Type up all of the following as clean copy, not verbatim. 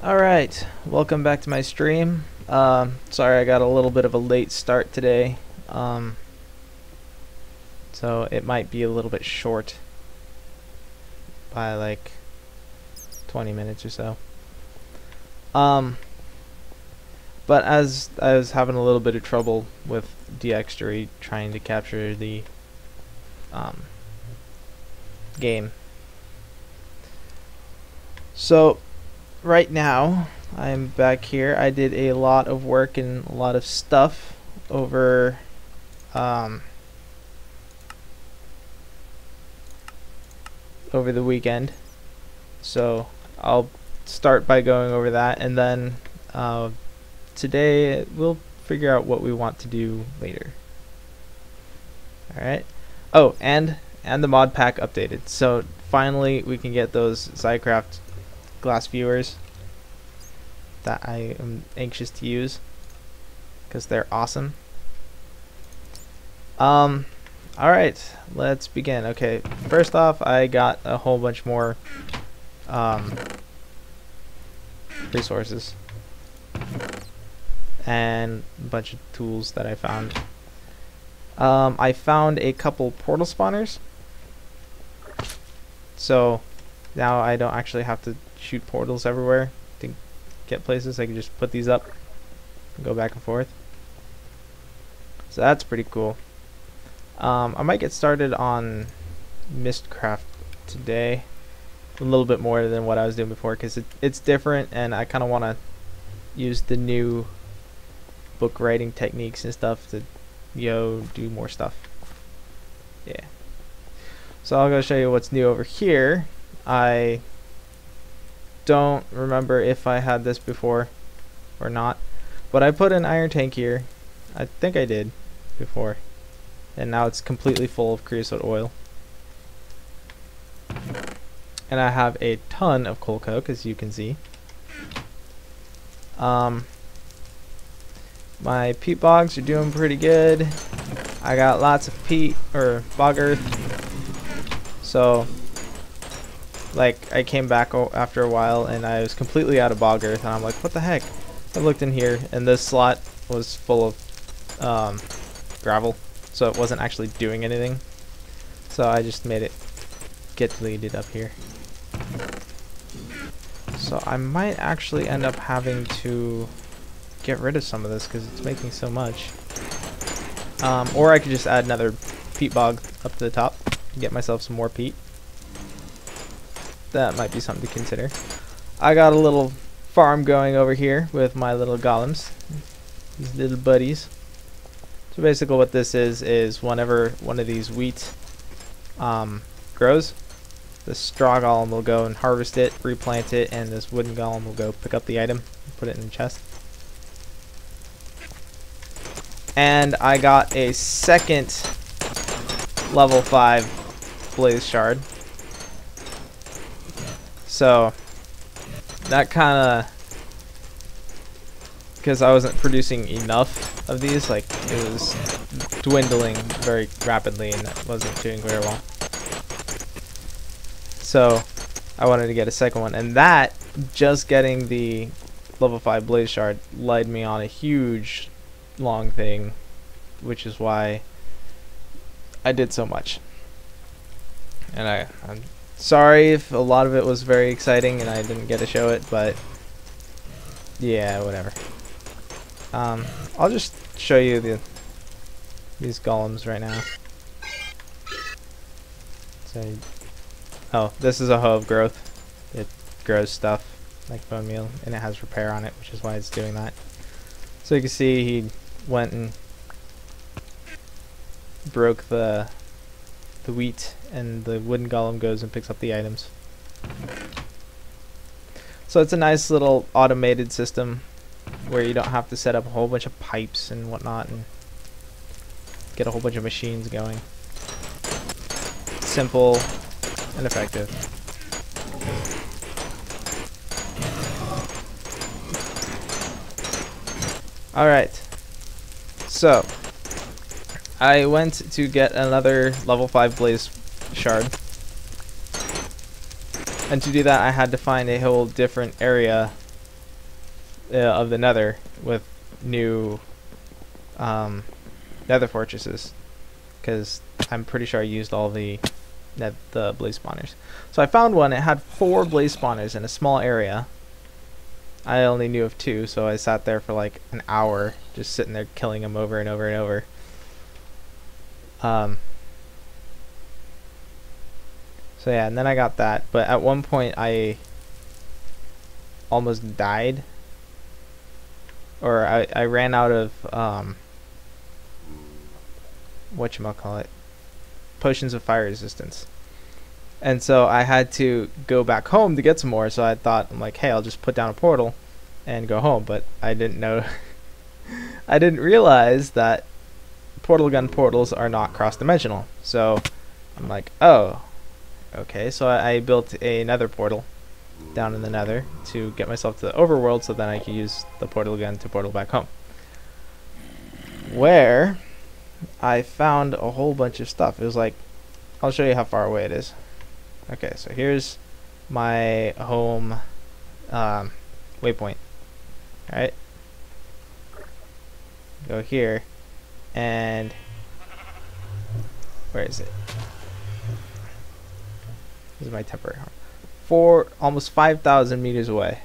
Alright, welcome back to my stream. Sorry I got a little bit of a late start today, so it might be a little bit short by like 20 minutes or so. But as I was having a little bit of trouble with DX trying to capture the game. So right now I'm back here. I did a lot of work and a lot of stuff over over the weekend, so I'll start by going over that, and then today we'll figure out what we want to do later. Alright. Oh, and the mod pack updated, so finally we can get those mystcraft glass viewers that I am anxious to use because they're awesome. Alright, let's begin. Okay, first off, I got a whole bunch more resources and a bunch of tools that I found. I found a couple portal spawners, so now I don't actually have to shoot portals everywhere to get places. I can just put these up and go back and forth, so that's pretty cool. I might get started on mystcraft today a little bit more than what I was doing before, because it's different, and I kind of want to use the new book writing techniques and stuff to do more stuff. Yeah, so I'll go show you what's new over here. I don't remember if I had this before or not, but I put an iron tank here. I think I did before, and now it's completely full of creosote oil. And I have a ton of coal coke, as you can see. My peat bogs are doing pretty good. I got lots of peat, or bog earth. So, like, I came back after a while and I was completely out of bog earth, and I'm like, what the heck? I looked in here and this slot was full of gravel, so it wasn't actually doing anything. So I just made it get deleted up here. So I might actually end up having to get rid of some of this because it's making so much. Or I could just add another peat bog up to the top and get myself some more peat. That might be something to consider. I got a little farm going over here with my little golems, these little buddies. So basically what this is whenever one of these wheat grows, the straw golem will go and harvest it, replant it, and this wooden golem will go pick up the item and put it in the chest. And I got a second level 5 blaze shard. So that kind of, because I wasn't producing enough of these, like it was dwindling very rapidly and it wasn't doing very well. So I wanted to get a second one, and that, just getting the level 5 blaze shard, led me on a huge long thing, which is why I did so much. And I'm sorry if a lot of it was very exciting and I didn't get to show it, but yeah, whatever. I'll just show you these golems right now. So, oh, this is a hoe of growth. It grows stuff like bone meal, and it has repair on it, which is why it's doing that. So you can see he went and broke the wheat, and the wooden golem goes and picks up the items. So it's a nice little automated system where you don't have to set up a whole bunch of pipes and whatnot and get a whole bunch of machines going. Simple and effective. Alright, so I went to get another level 5 blaze shard, and to do that I had to find a whole different area of the Nether with new Nether fortresses, because I'm pretty sure I used all the blaze spawners. So I found one. It had 4 blaze spawners in a small area. I only knew of 2, so I sat there for like an hour just sitting there killing them over and over and over. So yeah, and then I got that, but at one point I almost died, or I ran out of whatchamacallit, potions of fire resistance, and so I had to go back home to get some more. So I'm like, hey, I'll just put down a portal and go home, but I didn't know I didn't realize that portal gun portals are not cross-dimensional. So I'm like, oh, okay. So I built a nether portal down in the nether to get myself to the overworld, so then I can use the portal gun to portal back home, where I found a whole bunch of stuff. It was like, I'll show you how far away it is. Okay, so here's my home waypoint. Alright, go here, and where is it? This is my temporary home. Almost 5,000 meters away.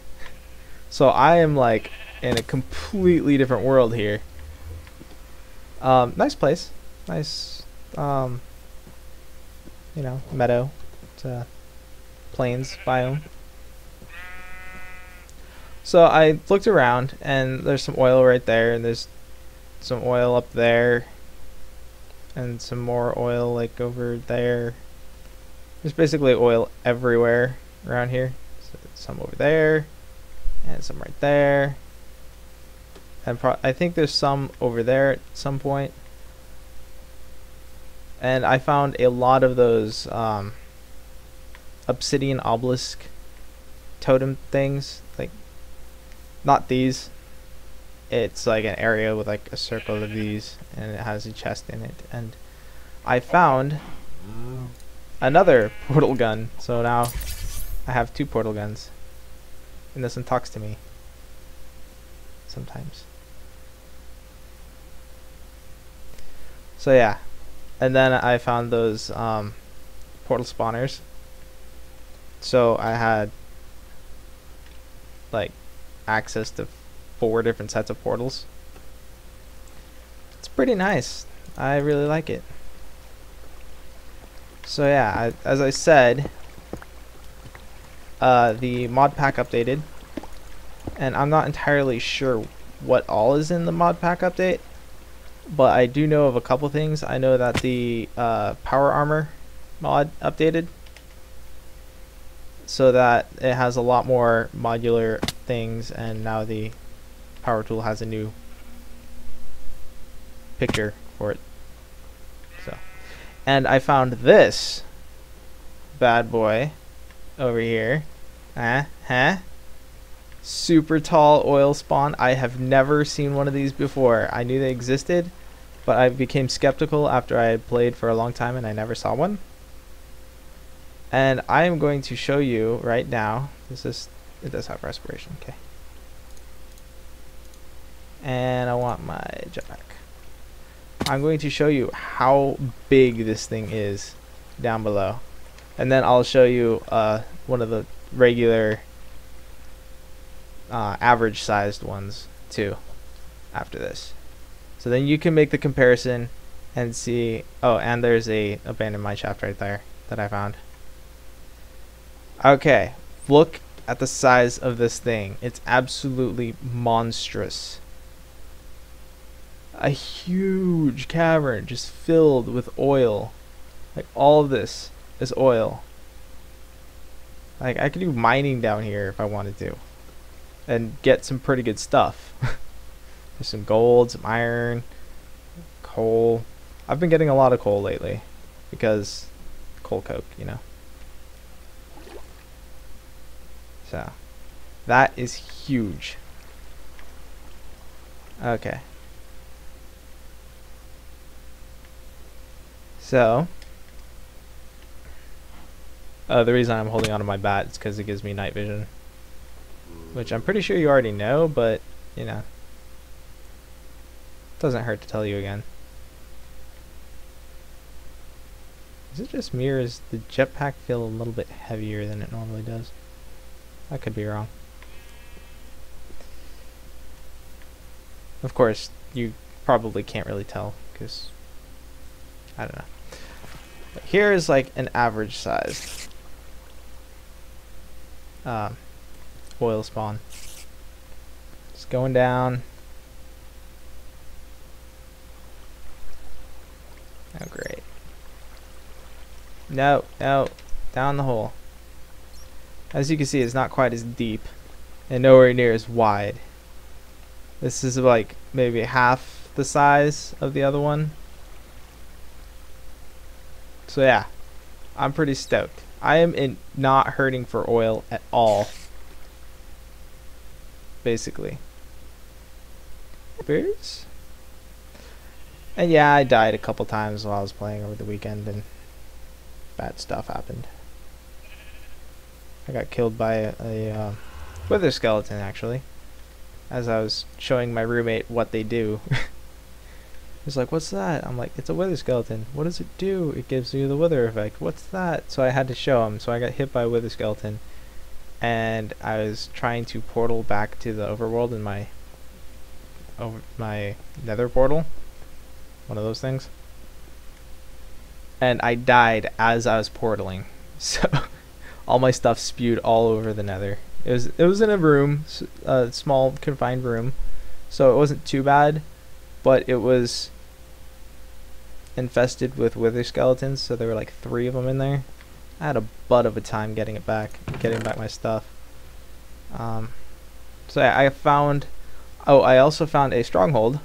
So I am like in a completely different world here. Nice place. Nice, you know, meadow. It's a plains biome. So I looked around, and there's some oil right there, and there's some oil up there, and some more oil like over there. There's basically oil everywhere around here. So some over there, and some right there, and I think there's some over there at some point. And I found a lot of those obsidian obelisk totem things, like, not these. It's like an area with like a circle of these, and it has a chest in it. And I found another portal gun, so now I have 2 portal guns, and this one talks to me sometimes. So yeah, and then I found those portal spawners, so I had like access to 4 different sets of portals. It's pretty nice. I really like it. So yeah, as I said, the mod pack updated, and I'm not entirely sure what all is in the mod pack update, but I do know of a couple things. I know that the power armor mod updated, so that it has a lot more modular things, and now the power tool has a new picture for it. So, and I found this bad boy over here. Super tall oil spawn. I have never seen one of these before. I knew they existed, but I became skeptical after I had played for a long time and I never saw one. And I am going to show you right now. It does have respiration, okay. And I want my jetpack. I'm going to show you how big this thing is down below, and then I'll show you one of the regular average sized ones too after this, so then you can make the comparison and see. Oh, and there's a abandoned mine shaft right there that I found. Okay, look at the size of this thing. It's absolutely monstrous. A huge cavern just filled with oil. Like, all of this is oil. Like, I could do mining down here if I wanted to, and get some pretty good stuff. There's some gold, some iron, coal. I've been getting a lot of coal lately because coal coke, you know. So that is huge. Okay. So the reason I'm holding onto my bat is because it gives me night vision. which I'm pretty sure you already know, but you know, doesn't hurt to tell you again. Is it just me, or does the jetpack feel a little bit heavier than it normally does? I could be wrong. Of course, you probably can't really tell, because I don't know. But here is like an average sized oil spawn. It's going down. Oh, great. No, no, down the hole. As you can see, it's not quite as deep and nowhere near as wide. This is like maybe half the size of the other one. So yeah, I'm pretty stoked. I am not hurting for oil at all, basically. Bears? And yeah, I died a couple times while I was playing over the weekend, and bad stuff happened. I got killed by a wither skeleton, actually, as I was showing my roommate what they do. He's like, "What's that?" I'm like, "It's a wither skeleton." "What does it do?" "It gives you the wither effect." "What's that?" So I had to show him. So I got hit by a wither skeleton, and I was trying to portal back to the overworld in my nether portal, one of those things, and I died as I was portaling. So all my stuff spewed all over the nether. It was in a room, a small confined room, so it wasn't too bad, but it was infested with wither skeletons, so there were like 3 of them in there. I had a butt of a time getting back my stuff. So yeah, I found, oh, I also found a stronghold.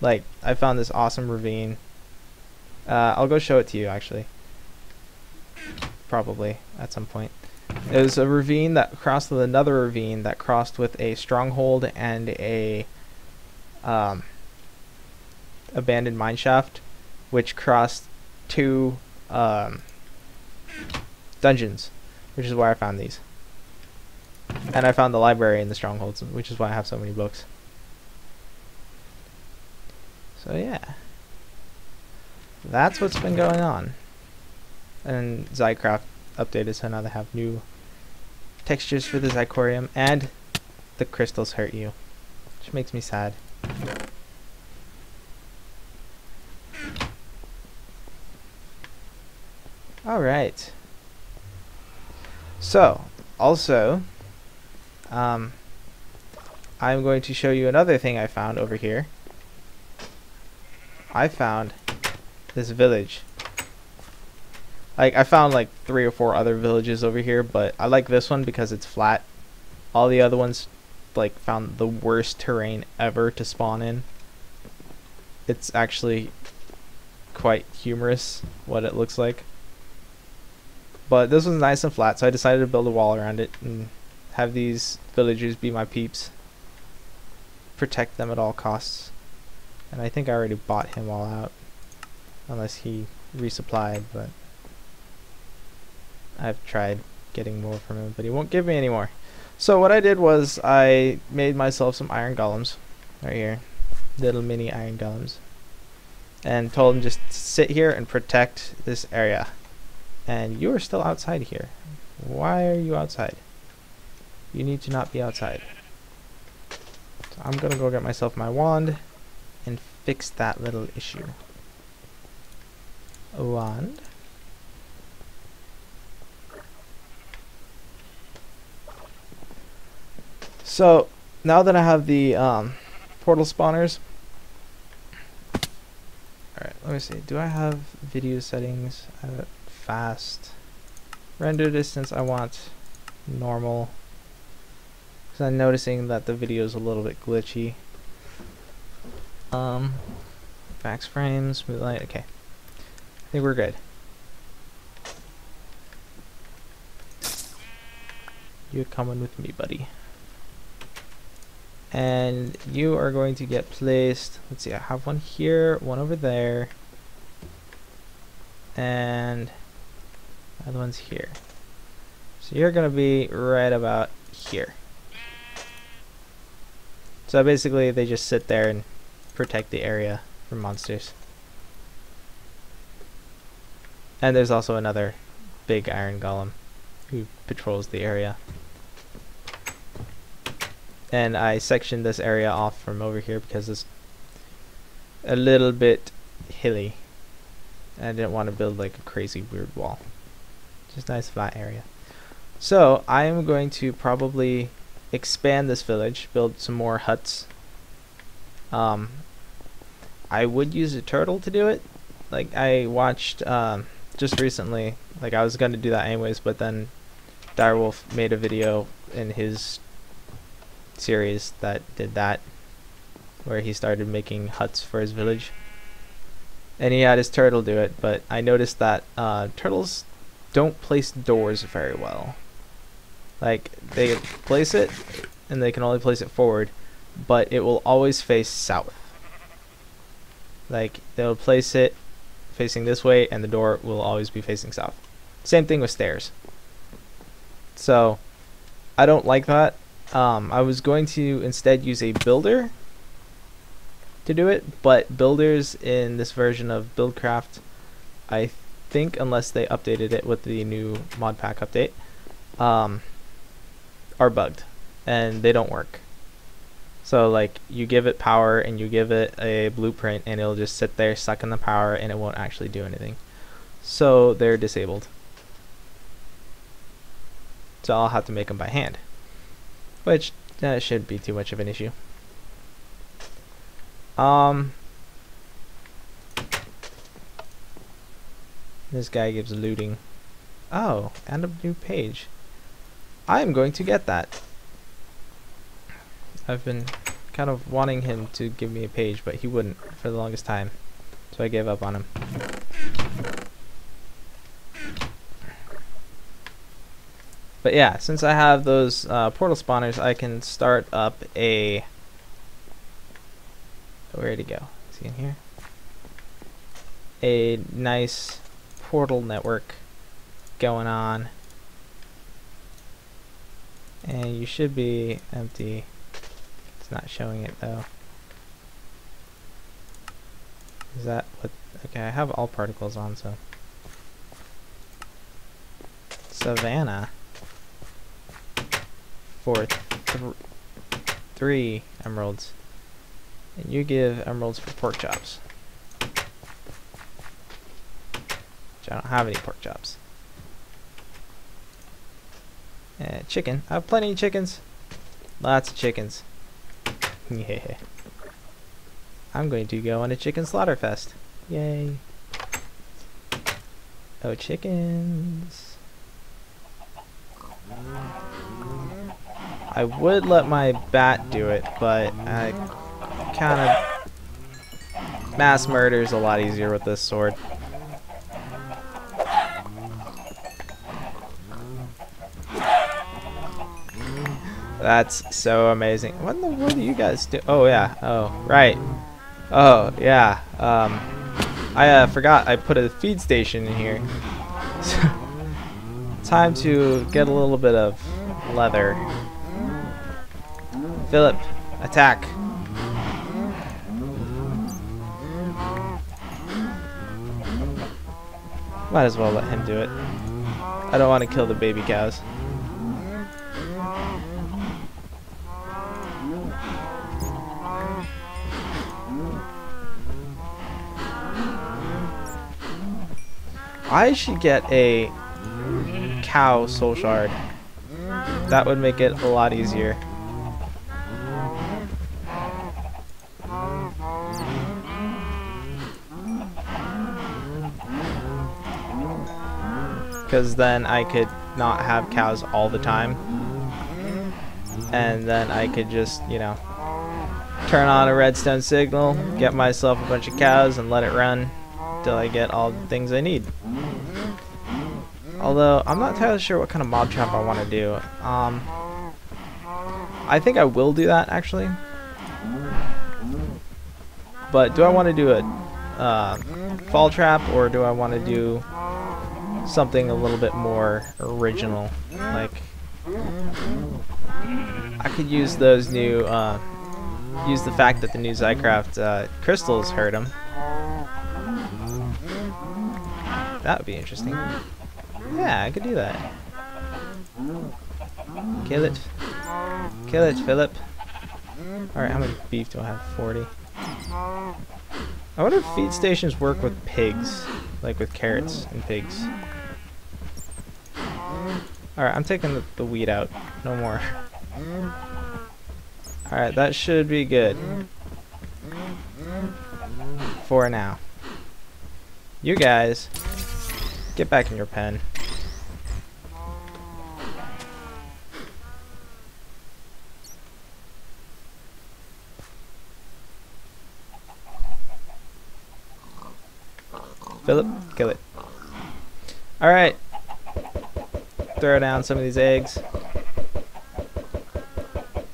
Like, I found this awesome ravine. I'll go show it to you, actually. Probably at some point. It was a ravine that crossed with another ravine that crossed with a stronghold and a abandoned mineshaft, which crossed 2 dungeons, which is where I found these. And I found the library in the strongholds, which is why I have so many books. So yeah, that's what's been going on. And mystcraft updated, so now they have new textures for the Zycorium, and the crystals hurt you, which makes me sad. Alright. So, also, I'm going to show you another thing I found over here. I found this village. Like, I found like 3 or 4 other villages over here, but I like this one because it's flat. All the other ones, like, found the worst terrain ever to spawn in. It's actually quite humorous what it looks like. But this one's nice and flat, so I decided to build a wall around it and have these villagers be my peeps. Protect them at all costs. And I think I already bought him all out, unless he resupplied, but I've tried getting more from him, but he won't give me any more. So what I did was I made myself some iron golems right here, little mini iron golems, and told him just sit here and protect this area. And you are still outside here. Why are you outside? You need to not be outside. So I'm gonna go get myself my wand and fix that little issue. A wand. So now that I have the portal spawners, alright, let me see. Do I have video settings? Fast. Render distance, I want normal, because I'm noticing that the video is a little bit glitchy. Max frames, smooth light, okay. I think we're good. You're coming with me, buddy. And you are going to get placed, let's see, I have one here, one over there, and the other one's here. So you're going to be right about here. So basically they just sit there and protect the area from monsters. And there's also another big iron golem who patrols the area. And I sectioned this area off from over here because it's a little bit hilly. I didn't want to build like a crazy weird wall. Just a nice flat area. So I am going to probably expand this village, build some more huts. I would use a turtle to do it. Like I watched just recently, like I was going to do that anyways, but then Direwolf made a video in his series that did that, where he started making huts for his village. And he had his turtle do it, but I noticed that turtles don't place doors very well. Like, they place it, and they can only place it forward, but it will always face south. Like, they'll place it facing this way, and the door will always be facing south. Same thing with stairs. So, I don't like that. I was going to instead use a builder to do it, but builders in this version of Buildcraft, I think, unless they updated it with the new mod pack update, are bugged and they don't work. So like you give it power and you give it a blueprint and it'll just sit there sucking the power and it won't actually do anything. So they're disabled. So I'll have to make them by hand, which shouldn't be too much of an issue. This guy gives looting. Oh, and a new page. I'm going to get that. I've been kind of wanting him to give me a page, but he wouldn't for the longest time. So I gave up on him. But yeah, since I have those portal spawners, I can start up a... Where'd he go? Is he in here? A nice portal network going on. And you should be empty. It's not showing it though. Is that what? Okay, I have all particles on, so. Savannah. For 3 emeralds. And you give emeralds for pork chops. Which I don't have any pork chops. And chicken. I have plenty of chickens. Lots of chickens. Yeah. I'm going to go on a chicken slaughter fest. Yay. Oh, chickens. I would let my bat do it, but I kind of... Mass murder is a lot easier with this sword. That's so amazing. What in the world do you guys do? Oh yeah. Oh right. Oh yeah. I forgot I put a feed station in here. Time to get a little bit of leather. Philip, attack. Might as well let him do it. I don't want to kill the baby cows. I should get a cow soul shard. That would make it a lot easier. Because then I could not have cows all the time. And then I could just, you know, turn on a redstone signal, get myself a bunch of cows and let it run till I get all the things I need. Although, I'm not entirely sure what kind of mob trap I want to do. I think I will do that, actually. But do I want to do a fall trap, or do I want to do something a little bit more original? Like, I could use those new use the fact that the new mystcraft crystals hurt him. That would be interesting. Yeah, I could do that. Kill it. Kill it, Philip. Alright, how much beef do I have? 40. I wonder if feed stations work with pigs. Like with carrots and pigs. Alright, I'm taking the wheat out. No more. Alright, that should be good. For now. You guys, get back in your pen. Philip, kill it. Alright. Throw down some of these eggs.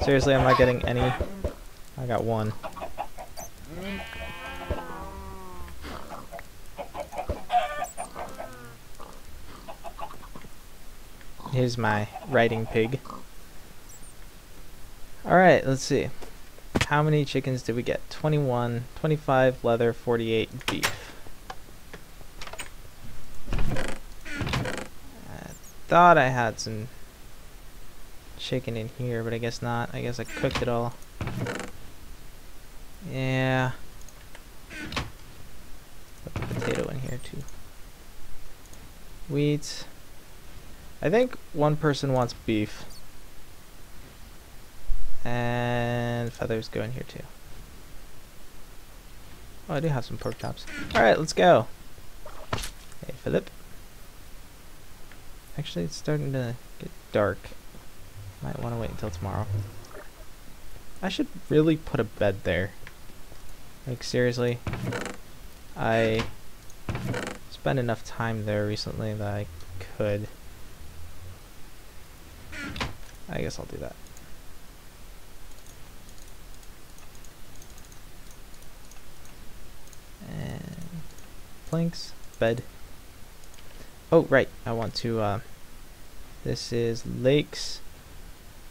Seriously, I'm not getting any. I got one. Here's my writing pig. Alright, let's see. How many chickens did we get? 21, 25 leather, 48 beef. I thought I had some chicken in here, but I guess not. I guess I cooked it all. Yeah. Put the potato in here too. Wheat. I think one person wants beef. And feathers go in here too. Oh, I do have some pork chops. Alright, let's go. Hey, Philip. Actually, it's starting to get dark. Might want to wait until tomorrow. I should really put a bed there. Like, seriously. I spent enough time there recently that I could. I guess I'll do that. And planks, bed. Oh, right. I want to, this is lakes.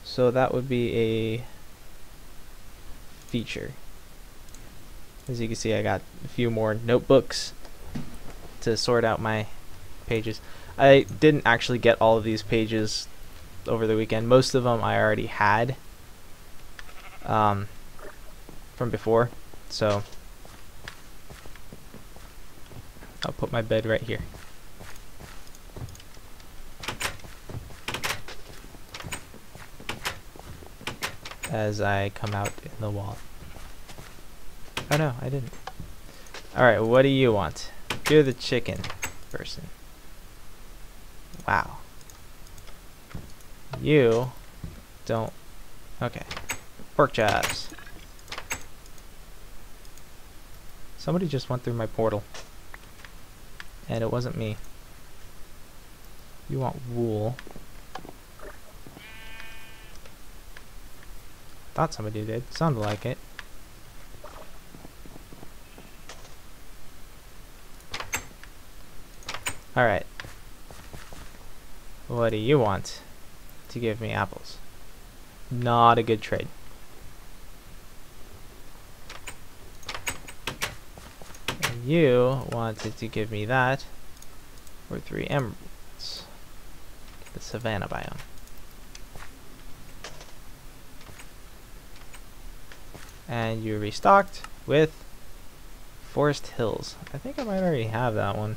So that would be a feature. As you can see, I got a few more notebooks to sort out my pages. I didn't actually get all of these pages over the weekend. Most of them I already had from before. So I'll put my bed right here. As I come out in the wall. Oh no, I didn't. Alright, what do you want? You're the chicken person. Wow. You don't. Okay. Pork chops. Somebody just went through my portal. And it wasn't me. You want wool. Thought somebody did. Sounded like it. Alright. What do you want to give me apples? Not a good trade. And you wanted to give me that for 3 emeralds. The savanna biome. And you restocked with Forest Hills. I think I might already have that one.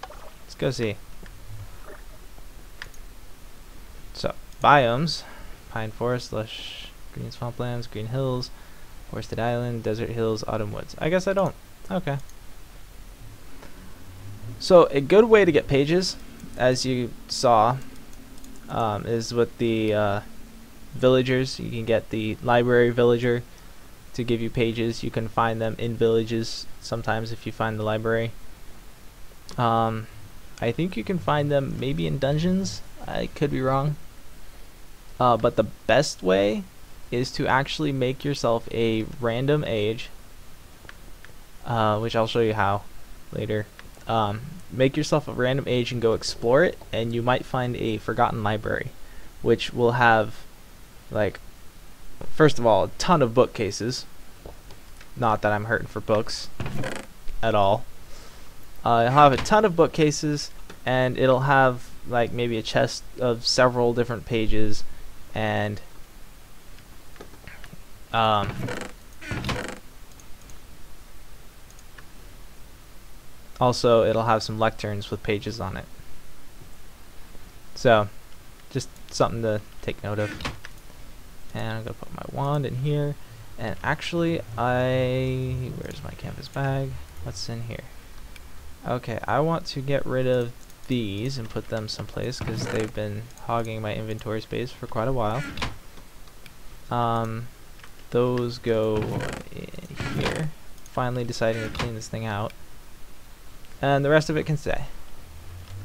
Let's go see. So, biomes. Pine forest, lush green swamplands, green hills, forested island, desert hills, autumn woods. I guess I don't. Okay. So, a good way to get pages, as you saw, is with the villagers. You can get the library villager to give you pages. You can find them in villages sometimes if you find the library. I think you can find them maybe in dungeons. I could be wrong. But the best way is to actually make yourself a random age, which I'll show you how later. Make yourself a random age and go explore it, and you might find a forgotten library, which will have like first of all, a ton of bookcases. Not that I'm hurting for books at all. It'll have a ton of bookcases, and it'll have like maybe a chest of several different pages, and also it'll have some lecterns with pages on it. So just something to take note of. And I'm gonna put my wand in here, and actually where's my canvas bag? What's in here? Okay, I want to get rid of these and put them someplace because they've been hogging my inventory space for quite a while. Those go in here. Finally deciding to clean this thing out. And the rest of it can stay.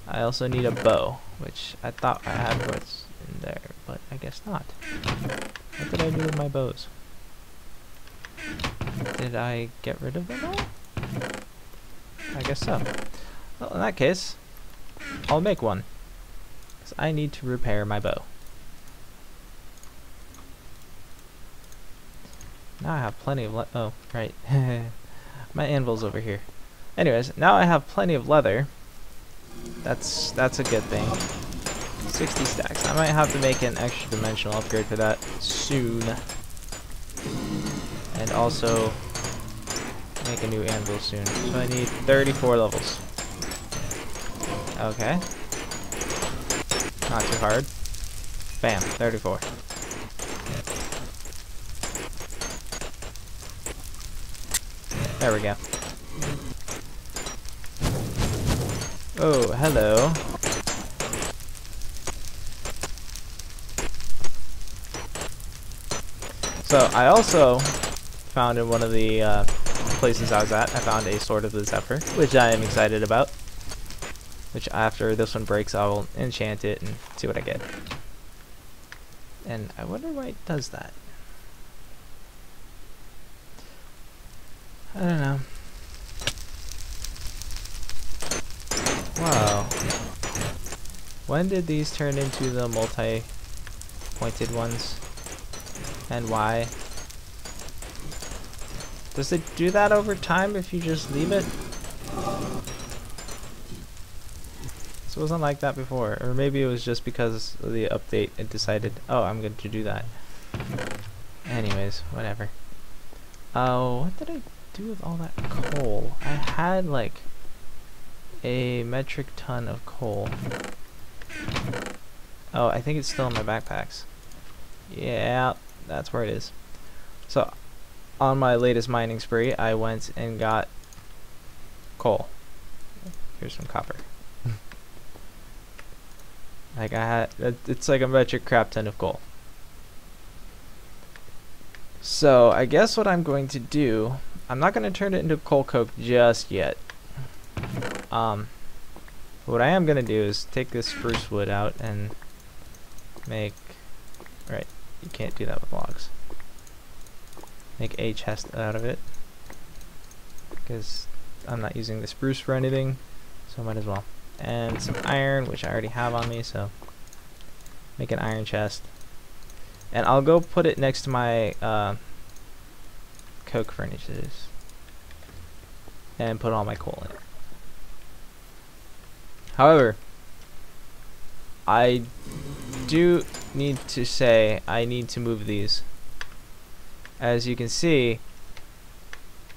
I also need a bow, which I thought I had what's in there, but I guess not. What did I do with my bows? Did I get rid of them all? I guess so. Well, in that case, I'll make one. Because I need to repair my bow. Now I have plenty of oh, right. My anvil's over here. Anyways, now I have plenty of leather. That's a good thing. 60 stacks. I might have to make an extra dimensional upgrade for that soon. And also make a new anvil soon. So I need 34 levels. Okay. Not too hard. Bam, 34. There we go. Oh, hello. So I also found in one of the places I was at, I found a Sword of the Zephyr, which I am excited about. Which after this one breaks, I will enchant it and see what I get. And I wonder why it does that. I don't know. Wow. When did these turn into the multi-pointed ones? And why? Does it do that over time if you just leave it? This wasn't like that before. Or maybe it was just because of the update it decided, oh, I'm going to do that. Anyways, whatever. Oh, what did I do with all that coal? I had like a metric ton of coal. Oh, I think it's still in my backpacks. Yeah, that's where it is. So, on my latest mining spree, I went and got coal. Here's some copper. Like I had, it's like a metric crap ton of coal. So, I guess what I'm going to do, I'm not going to turn it into coal coke just yet. What I am going to do is take this spruce wood out and make, right, you can't do that with logs. Make a chest out of it, because I'm not using the spruce for anything, so might as well. And some iron, which I already have on me, so make an iron chest. And I'll go put it next to my coke furnaces and put all my coal in it. However, I do need to say I need to move these. As you can see,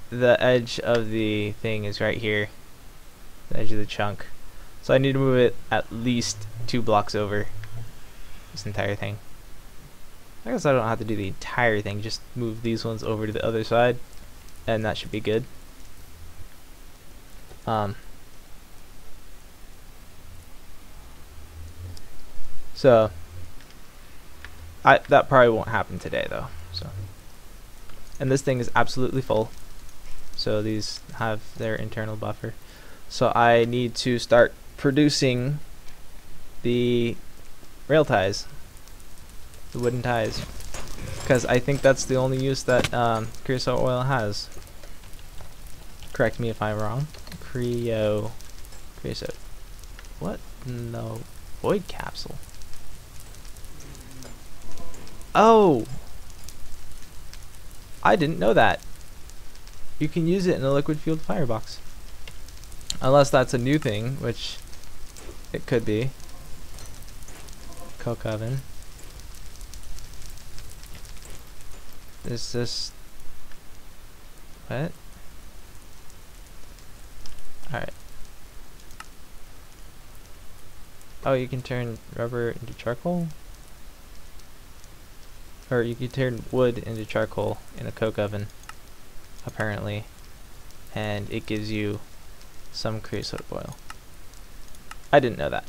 the edge of the thing is right here, the edge of the chunk. So I need to move it at least 2 blocks over this entire thing. I guess I don't have to do the entire thing, just move these ones over to the other side, and that should be good. So that probably won't happen today though. So, and this thing is absolutely full, so these have their internal buffer. So I need to start producing the rail ties, the wooden ties, because I think that's the only use that creosote oil has. Correct me if I'm wrong. Creosote. What? No. Void capsule. Oh! I didn't know that. You can use it in a liquid fueled firebox. Unless that's a new thing, which it could be. Coke oven. Is this... what? Alright. Oh, you can turn rubber into charcoal? Or you can turn wood into charcoal in a coke oven, apparently. And it gives you some creosote oil. I didn't know that.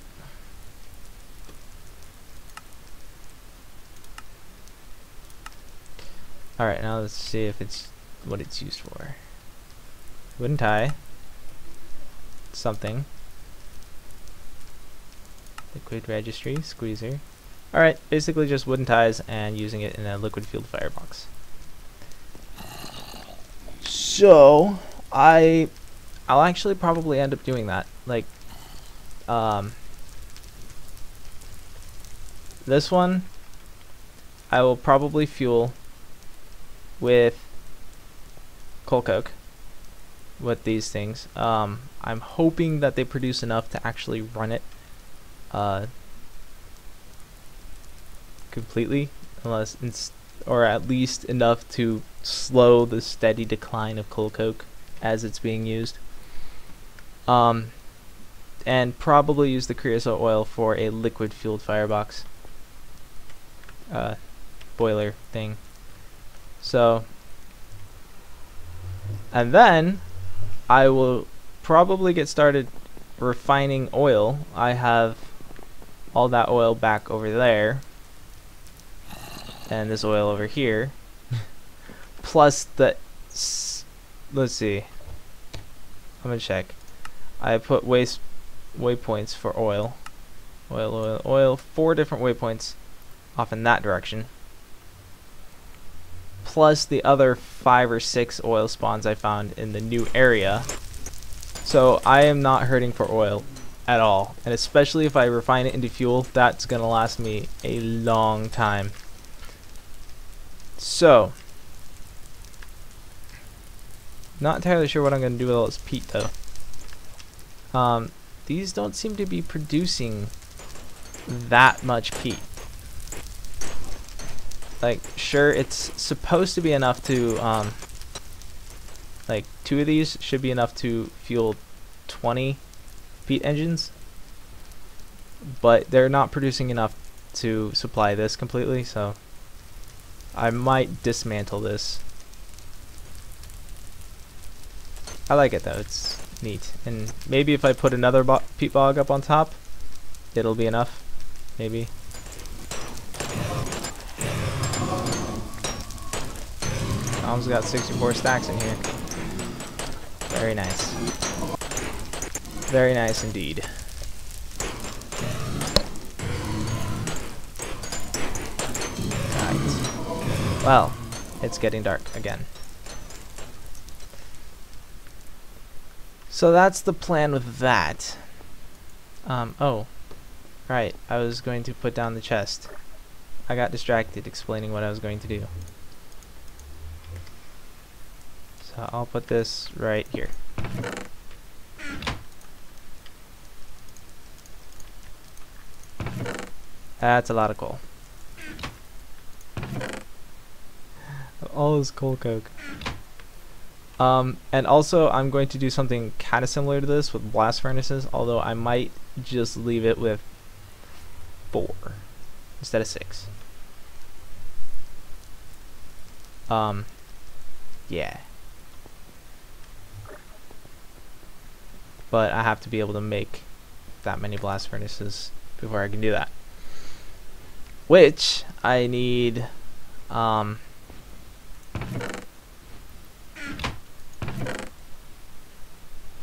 Alright, now let's see if it's what it's used for. Wooden tie. Something. Liquid registry, squeezer. Alright, basically just wooden ties and using it in a liquid fueled firebox. So, I'll actually probably end up doing that. Like, this one, I will probably fuel with coal coke with these things. I'm hoping that they produce enough to actually run it completely, or at least enough to slow the steady decline of coal coke as it's being used. And probably use the creosote oil for a liquid fueled firebox boiler thing. So, and then I will probably get started refining oil. I have all that oil back over there, and this oil over here, plus the let's see, I'm gonna check. I put waypoints for oil, 4 different waypoints off in that direction, plus the other 5 or 6 oil spawns I found in the new area. So I am not hurting for oil at all, and especially if I refine it into fuel, that's gonna last me a long time. So, not entirely sure what I'm gonna do with all this peat though. These don't seem to be producing that much peat. Like, sure, it's supposed to be enough to, like, 2 of these should be enough to fuel 20 peat engines, but they're not producing enough to supply this completely, so I might dismantle this. I like it though, it's neat, and maybe if I put another peat bog up on top, it'll be enough, maybe. I almost got 64 stacks in here. Very nice. Very nice indeed. Right. Well, it's getting dark again. So that's the plan with that. Oh, right. I was going to put down the chest. I got distracted explaining what I was going to do. So I'll put this right here. That's a lot of coal. All this coal coke. And also I'm going to do something kind of similar to this with blast furnaces, although I might just leave it with 4 instead of 6. Yeah. But I have to be able to make that many blast furnaces before I can do that. Which I need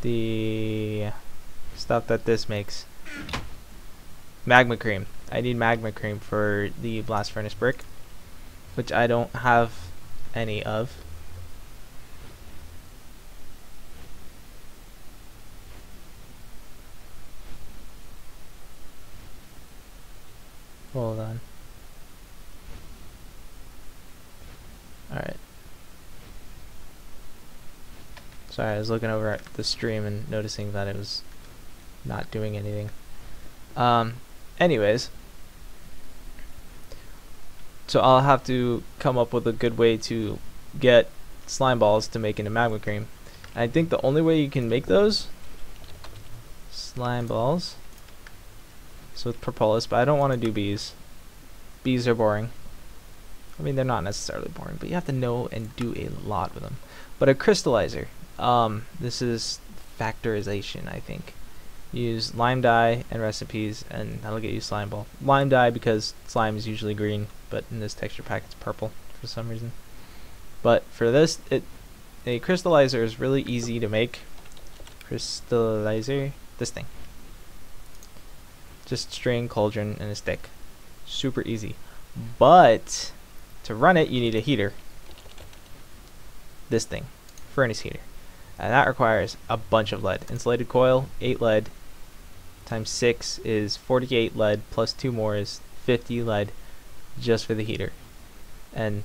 the stuff that this makes. Magma cream. I need magma cream for the blast furnace brick, which I don't have any of. Hold on. Alright. Sorry, I was looking over at the stream and noticing that it was not doing anything. Anyways, so I'll have to come up with a good way to get slime balls to make into magma cream. And I think the only way you can make those slime balls is with propolis, but I don't want to do bees. Bees are boring. I mean, they're not necessarily boring, but you have to know and do a lot with them. But a crystallizer, this is factorization, I think. Use lime dye and recipes, and that'll get you slime ball. Lime dye because slime is usually green, but in this texture pack it's purple for some reason. But for this, a crystallizer is really easy to make. Crystallizer, this thing. Just string, cauldron, and a stick. Super easy. But to run it, you need a heater. This thing, furnace heater. And that requires a bunch of lead. Insulated coil, 8 lead, times 6 is 48 lead, plus 2 more is 50 lead just for the heater. And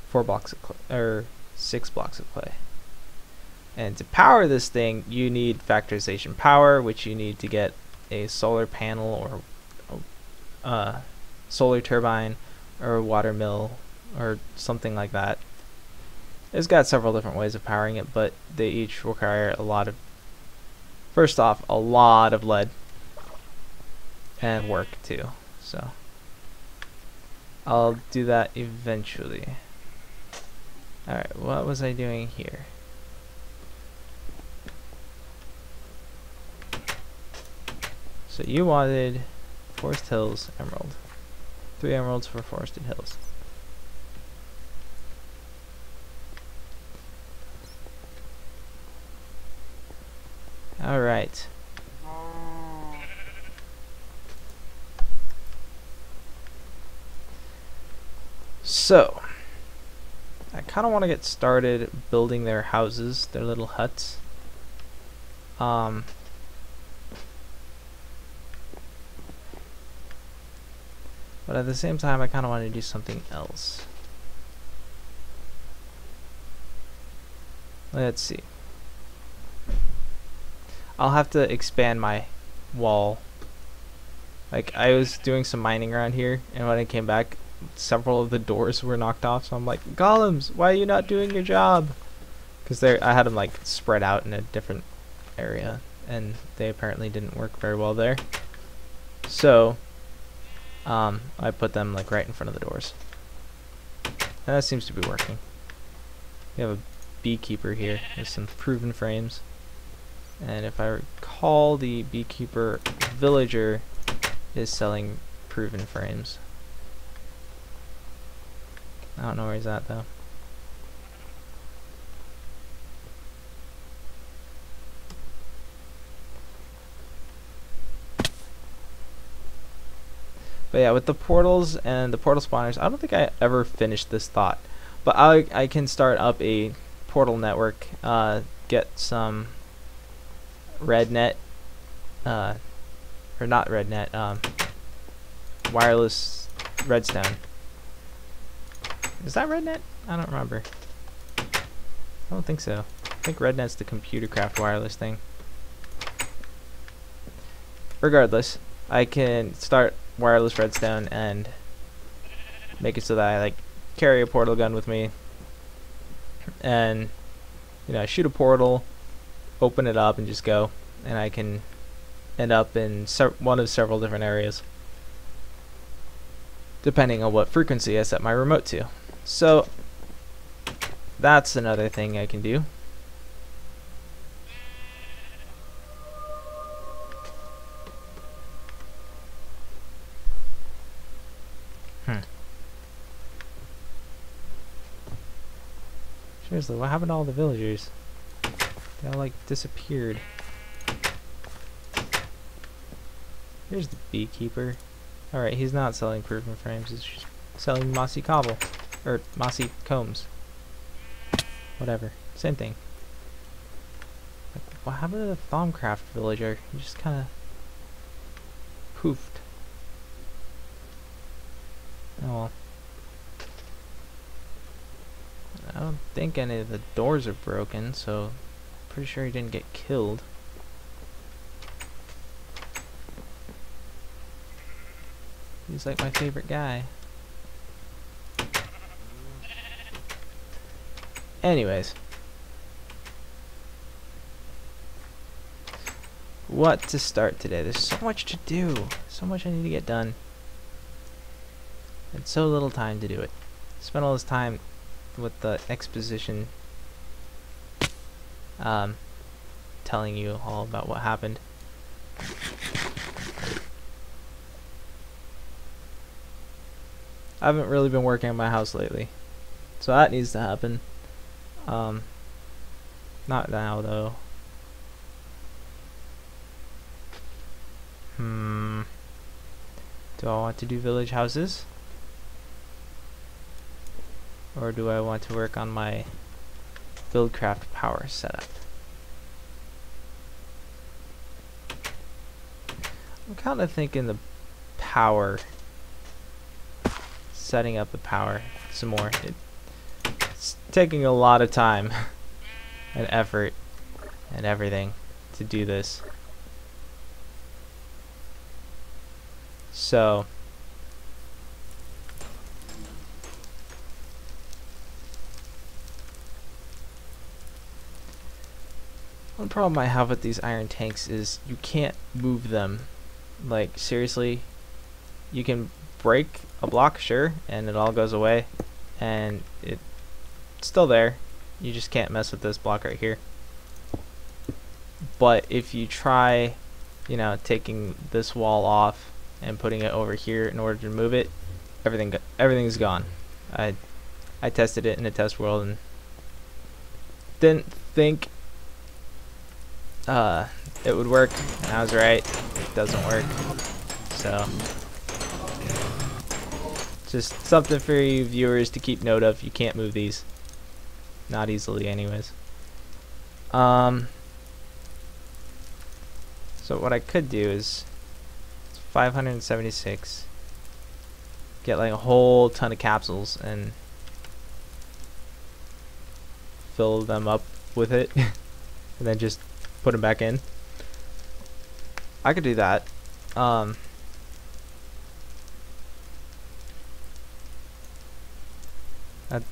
4 blocks of clay, or 6 blocks of clay. And to power this thing, you need factorization power, which you need to get a solar panel or a solar turbine or a water mill or something like that. It's got several different ways of powering it, but they each require a lot of, first off, a lot of lead and work too. So I'll do that eventually. Alright, what was I doing here? So you wanted Forest Hills Emerald. 3 emeralds for Forested Hills. Alright. So, I kind of want to get started building their houses, their little huts. But at the same time, I kind of want to do something else. Let's see. I'll have to expand my wall. Like, I was doing some mining around here, and when I came back, several of the doors were knocked off, so I'm like, golems, why are you not doing your job? Because I had them like spread out in a different area, and they apparently didn't work very well there. So I put them like right in front of the doors, and that seems to be working. We have a beekeeper here with some proven frames, and if I recall, the beekeeper villager is selling proven frames. I don't know where he's at though. But yeah, with the portals and the portal spawners, I don't think I ever finished this thought. But I can start up a portal network, get some red net, or not red net, wireless redstone. Is that rednet? I don't remember. I don't think so. I think rednet's the computer craft wireless thing. Regardless, I can start wireless redstone and make it so that I like carry a portal gun with me, and you know, I shoot a portal, open it up, and just go, and I can end up in one of several different areas depending on what frequency I set my remote to. So that's another thing I can do. Seriously, what happened to all the villagers? They all like disappeared. Here's the beekeeper. Alright, he's not selling proven frames, he's just selling mossy cobble. Or mossy combs. Whatever. Same thing. Like, what happened to the Thaumcraft villager? He just kinda poofed. Oh well. I don't think any of the doors are broken, so Pretty sure he didn't get killed. He's like my favorite guy. Anyways. What to start today? There's so much to do. So much I need to get done. And so little time to do it. Spent all this time with the exposition telling you all about what happened. I haven't really been working on my house lately, so that needs to happen. Not now though. Do I want to do village houses? Or do I want to work on my buildcraft power setup? I'm kind of thinking the power, setting up the power some more. It's taking a lot of time and effort and everything to do this. So one problem I have with these iron tanks is you can't move them. Like, seriously, you can break a block, sure, and it all goes away, and it's still there. You just can't mess with this block right here. But if you try, you know, taking this wall off and putting it over here in order to move it, everything's gone. I tested it in a test world and didn't think it would work, and I was right. It doesn't work. So just something for you viewers to keep note of. You can't move these, not easily anyways. So what I could do is 576, get like a whole ton of capsules and fill them up with it and then just put them back in. I could do that.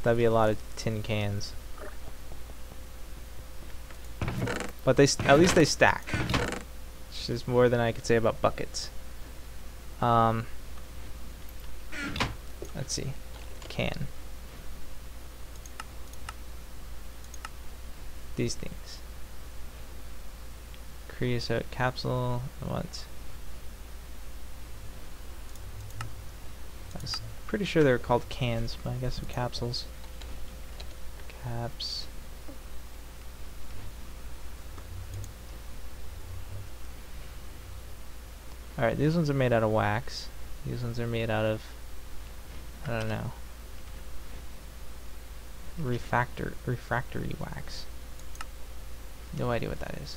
That'd be a lot of tin cans, but at least they stack, which is more than I could say about buckets. Let's see, can these things. Creosote capsule, what? I was pretty sure they were called cans, but I guess they're capsules. Caps. Alright, these ones are made out of wax. These ones are made out of, I don't know, refractory wax. No idea what that is.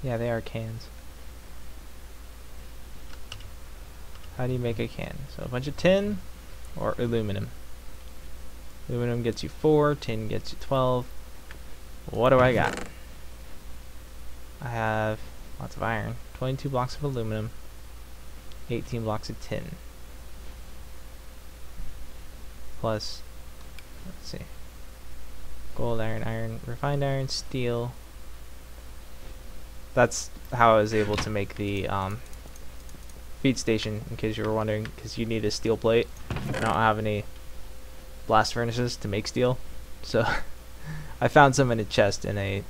Yeah, they are cans. How do you make a can? So a bunch of tin or aluminum. Aluminum gets you 4, tin gets you 12. What do I got? I have lots of iron, 22 blocks of aluminum, 18 blocks of tin. Plus, let's see, gold, iron, refined iron, steel. That's how I was able to make the feed station, in case you were wondering, because you need a steel plate. I don't have any blast furnaces to make steel, so I found some in a chest in a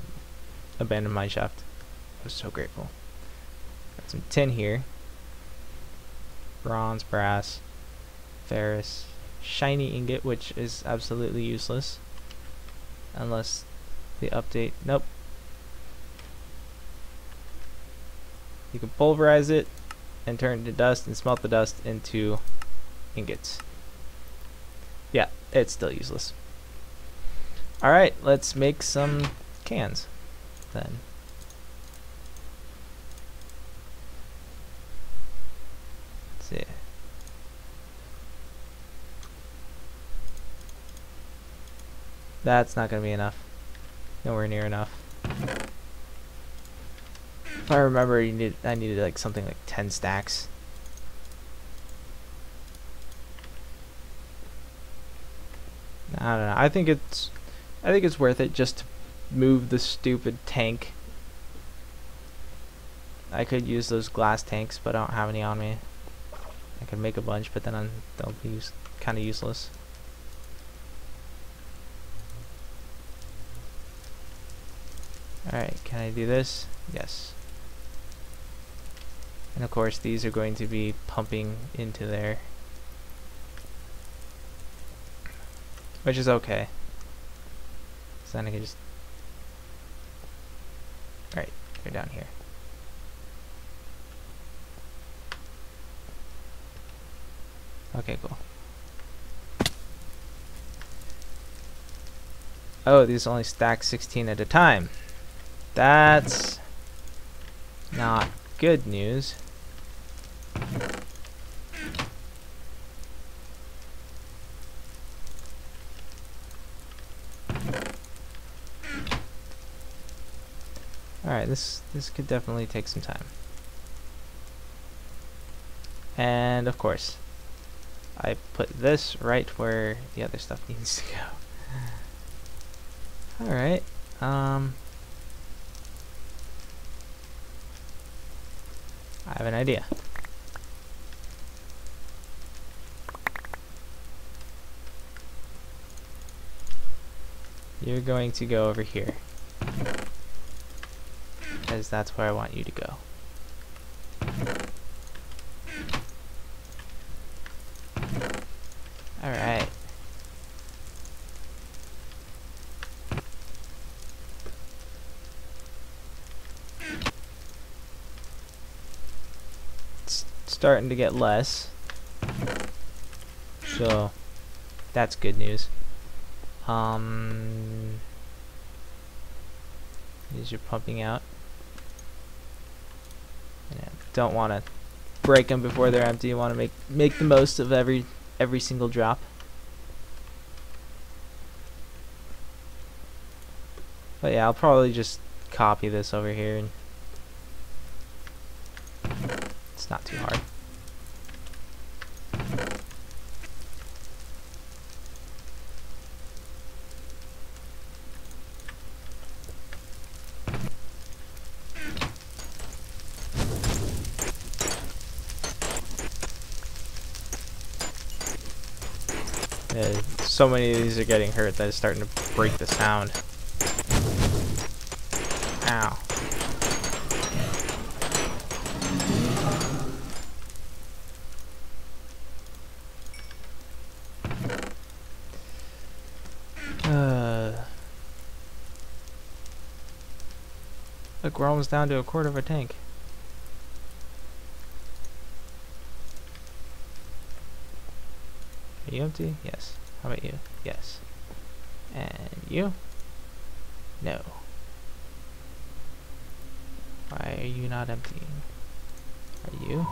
abandoned mine shaft. I was so grateful. Got some tin here, bronze, brass, ferrous, shiny ingot, which is absolutely useless unless the update. Nope. You can pulverize it and turn it to dust and smelt the dust into ingots. Yeah, it's still useless. Alright, let's make some cans then. Let's see. That's not gonna be enough. Nowhere near enough. If I remember, I needed like something like 10 stacks. I don't know. I think it's worth it just to move the stupid tank. I could use those glass tanks, but I don't have any on me. I could make a bunch, but then they'll be kind of useless. Alright, can I do this? Yes. And of course, these are going to be pumping into there, which is okay. So then I can just... Alright, they're down here. Okay, cool. Oh, these only stack 16 at a time. That's not good news. Alright, this could definitely take some time. And of course, I put this right where the other stuff needs to go. Alright, I have an idea. You're going to go over here, because that's where I want you to go. Alright. It's starting to get less, so that's good news. These are pumping out. Yeah, don't want to break them before they're empty. You want to make the most of every single drop. But yeah, I'll probably just copy this over here, and it's not too hard. So many of these are getting hurt that it's starting to break the sound. Ow. Look, we're almost down to a quarter of a tank. Are you empty? Yes. How about you? Yes. And you? No. Why are you not emptying? Are you?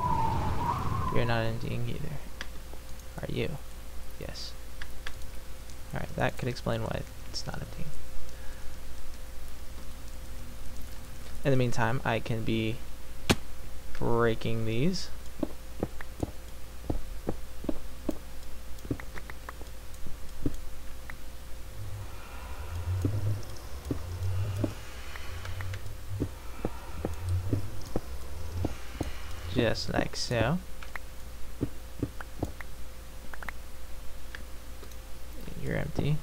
You're not emptying either. Are you? Yes. Alright, that could explain why it's not emptying. In the meantime, I can be breaking these. Just like so. You're empty.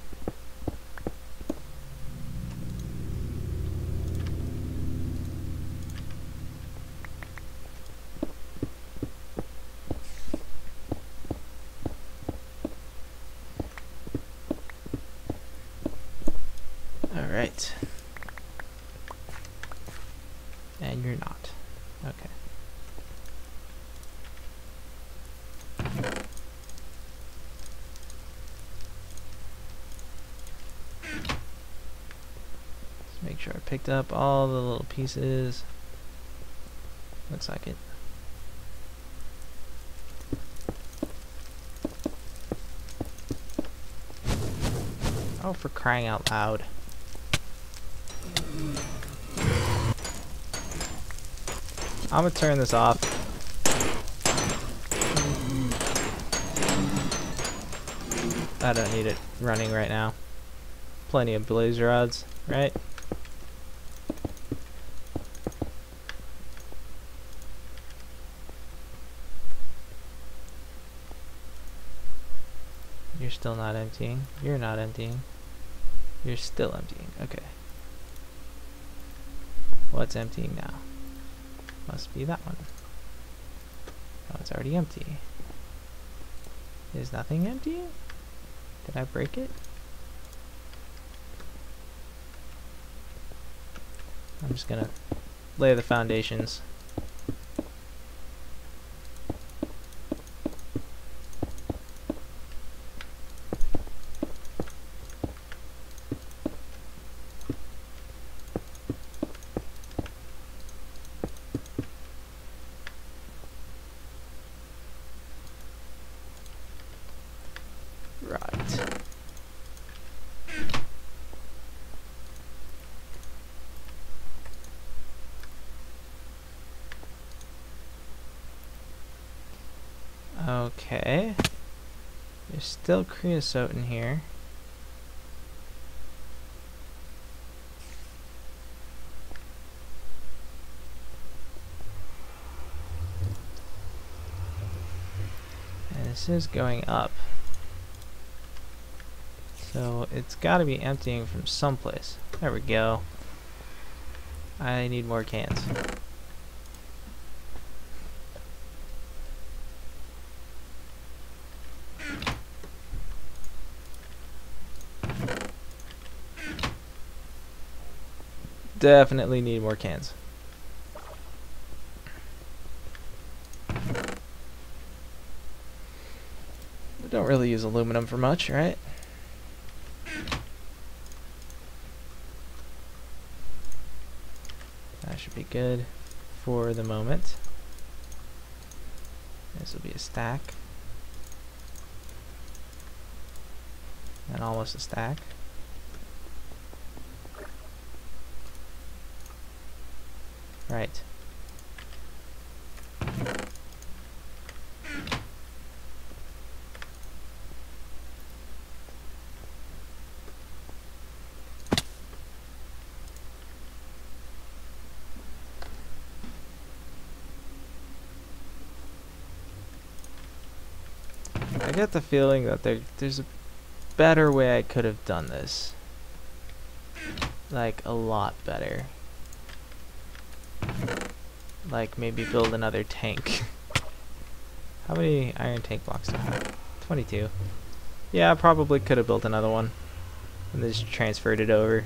All right. And you're not. Okay. Make sure I picked up all the little pieces. Looks like it. Oh, for crying out loud. I'm gonna turn this off. I don't need it running right now. Plenty of blaze rods, right? You're still not emptying. You're not emptying. You're still emptying. Okay. What's emptying now? Must be that one. Oh, it's already empty. Is nothing emptying? Did I break it? I'm just gonna lay the foundations. Right. Okay. There's still creosote in here. And this is going up. So it's got to be emptying from someplace. There we go. I need more cans. Definitely need more cans. We don't really use aluminum for much, right? That should be good for the moment. This will be a stack. And almost a stack. Right. I get the feeling that there's a better way I could have done this. Like, a lot better. Like, maybe build another tank. How many iron tank blocks do I have? 22. Yeah, I probably could have built another one. And just transferred it over.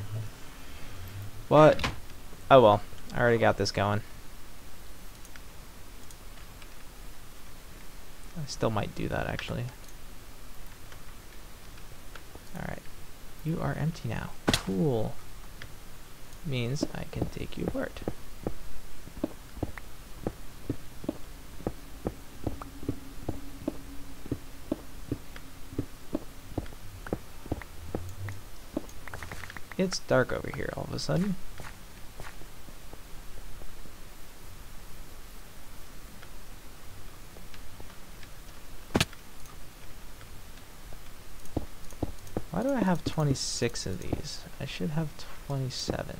But, oh well. I already got this going. I still might do that, actually. Alright. You are empty now. Cool. Means I can take you apart. It's dark over here all of a sudden. Why do I have 26 of these? I should have 27.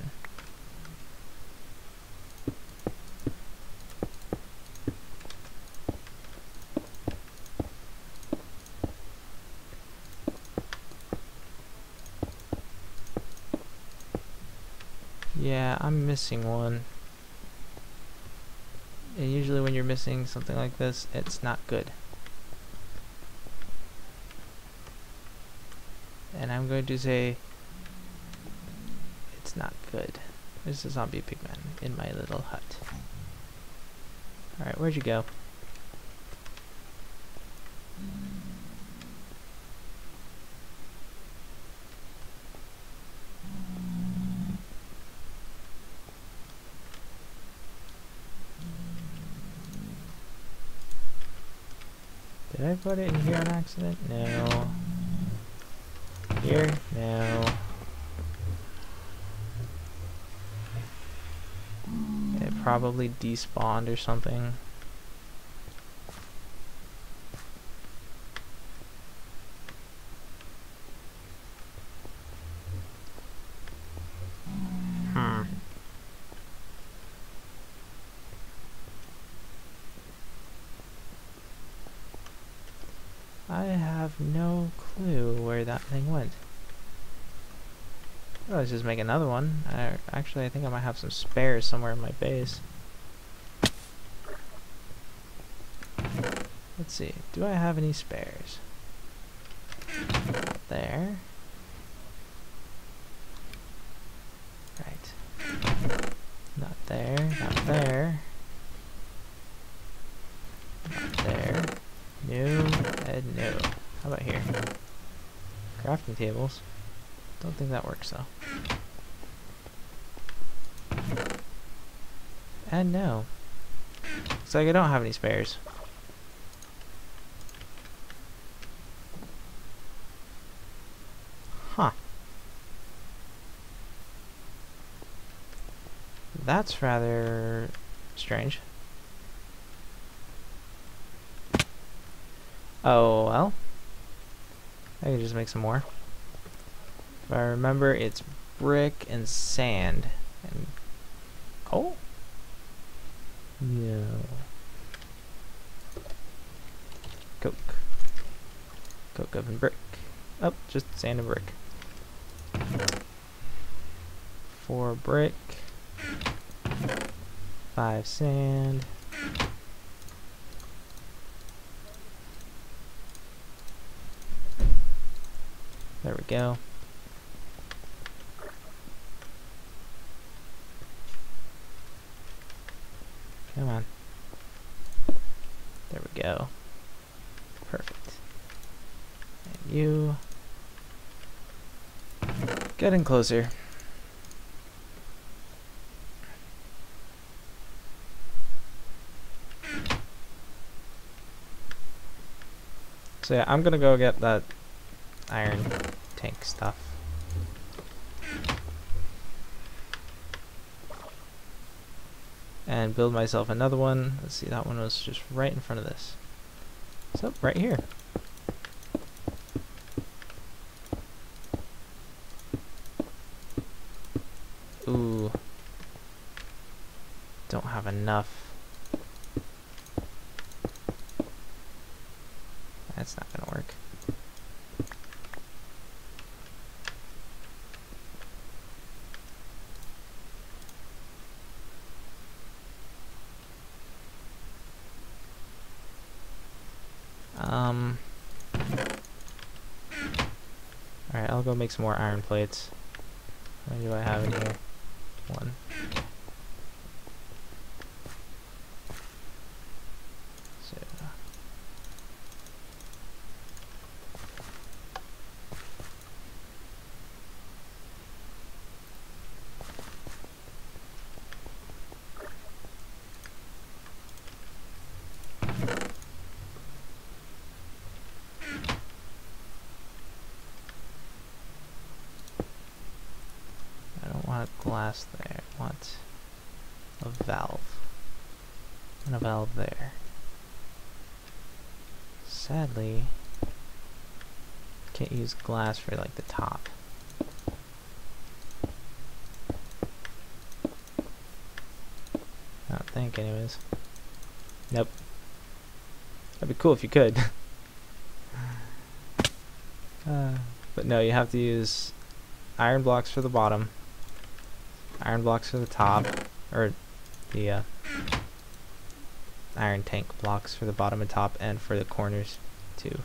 Yeah, I'm missing one. And usually when you're missing something like this, it's not good. And I'm going to say it's not good. There's a zombie pigman in my little hut. Alright, where'd you go? Did I put it in here on accident? No. Here? No. It probably despawned or something. I have no clue where that thing went. Well, let's just make another one. Actually, I think I might have some spares somewhere in my base. Let's see. Do I have any spares? Not there. Right. Not there. Not there. Not there. No. And no. How about here? Crafting tables. Don't think that works though. And no. Looks like I don't have any spares. Huh. That's rather strange. Oh well. I can just make some more. If I remember, it's brick and sand and coal? No. Coke. Coke oven brick. Oh, just sand and brick. 4 brick. 5 sand. There we go. Come on. There we go. Perfect. And you. Getting closer. So yeah, I'm gonna go get that iron tank stuff. And build myself another one. Let's see, that one was just right in front of this. So, right here. Ooh. Don't have enough. That's not gonna work. Alright, I'll go make some more iron plates. How many do I have in here? 1. So. Glass there. I want a valve. And a valve there. Sadly, can't use glass for like the top. I don't think anyways. Nope. That'd be cool if you could. But no, you have to use iron blocks for the bottom. Iron blocks for the top, or the iron tank blocks for the bottom and top, and for the corners too.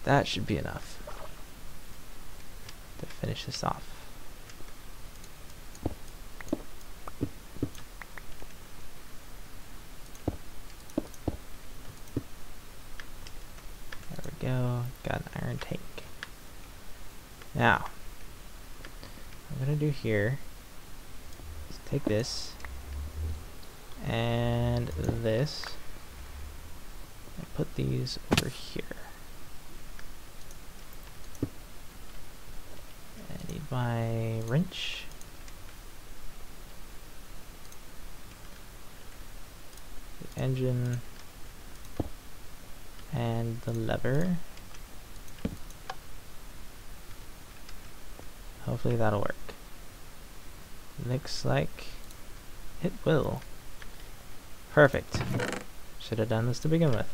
That should be enough to finish this off. Now, what I'm gonna do here is take this and this and put these over here. I need my wrench. The engine and the lever. Hopefully that'll work. Looks like it will. Perfect. Should have done this to begin with.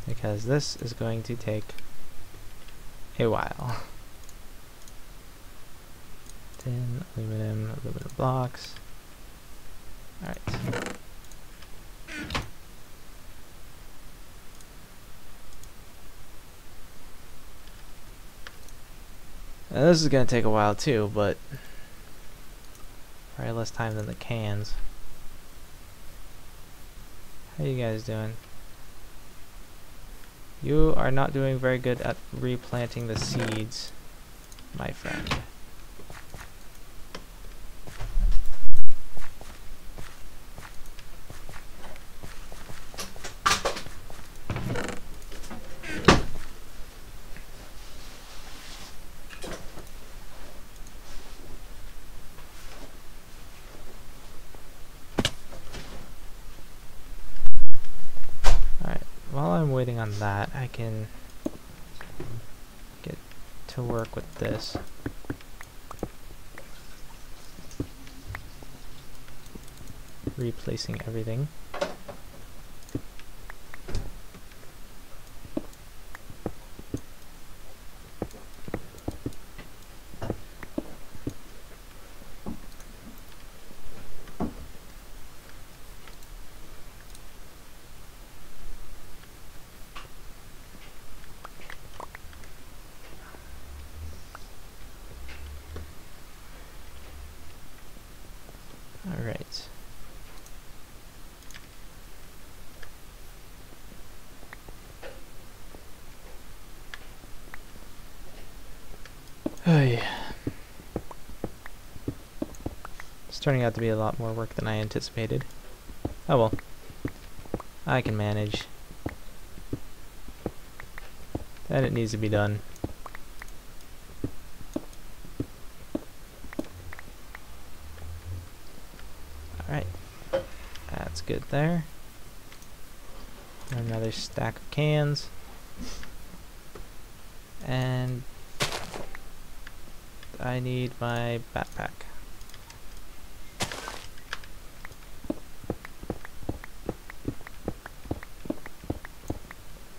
Because this is going to take a while. Tin, aluminum blocks. Alright. Now this is going to take a while too, but probably less time than the cans. How you guys doing? You are not doing very good at replanting the seeds, my friend. While I'm waiting on that, I can get to work with this. Replacing everything. Alright. Oh yeah. It's turning out to be a lot more work than I anticipated. Oh well. I can manage. And it needs to be done. Alright. That's good there. Another stack of cans. And I need my backpack.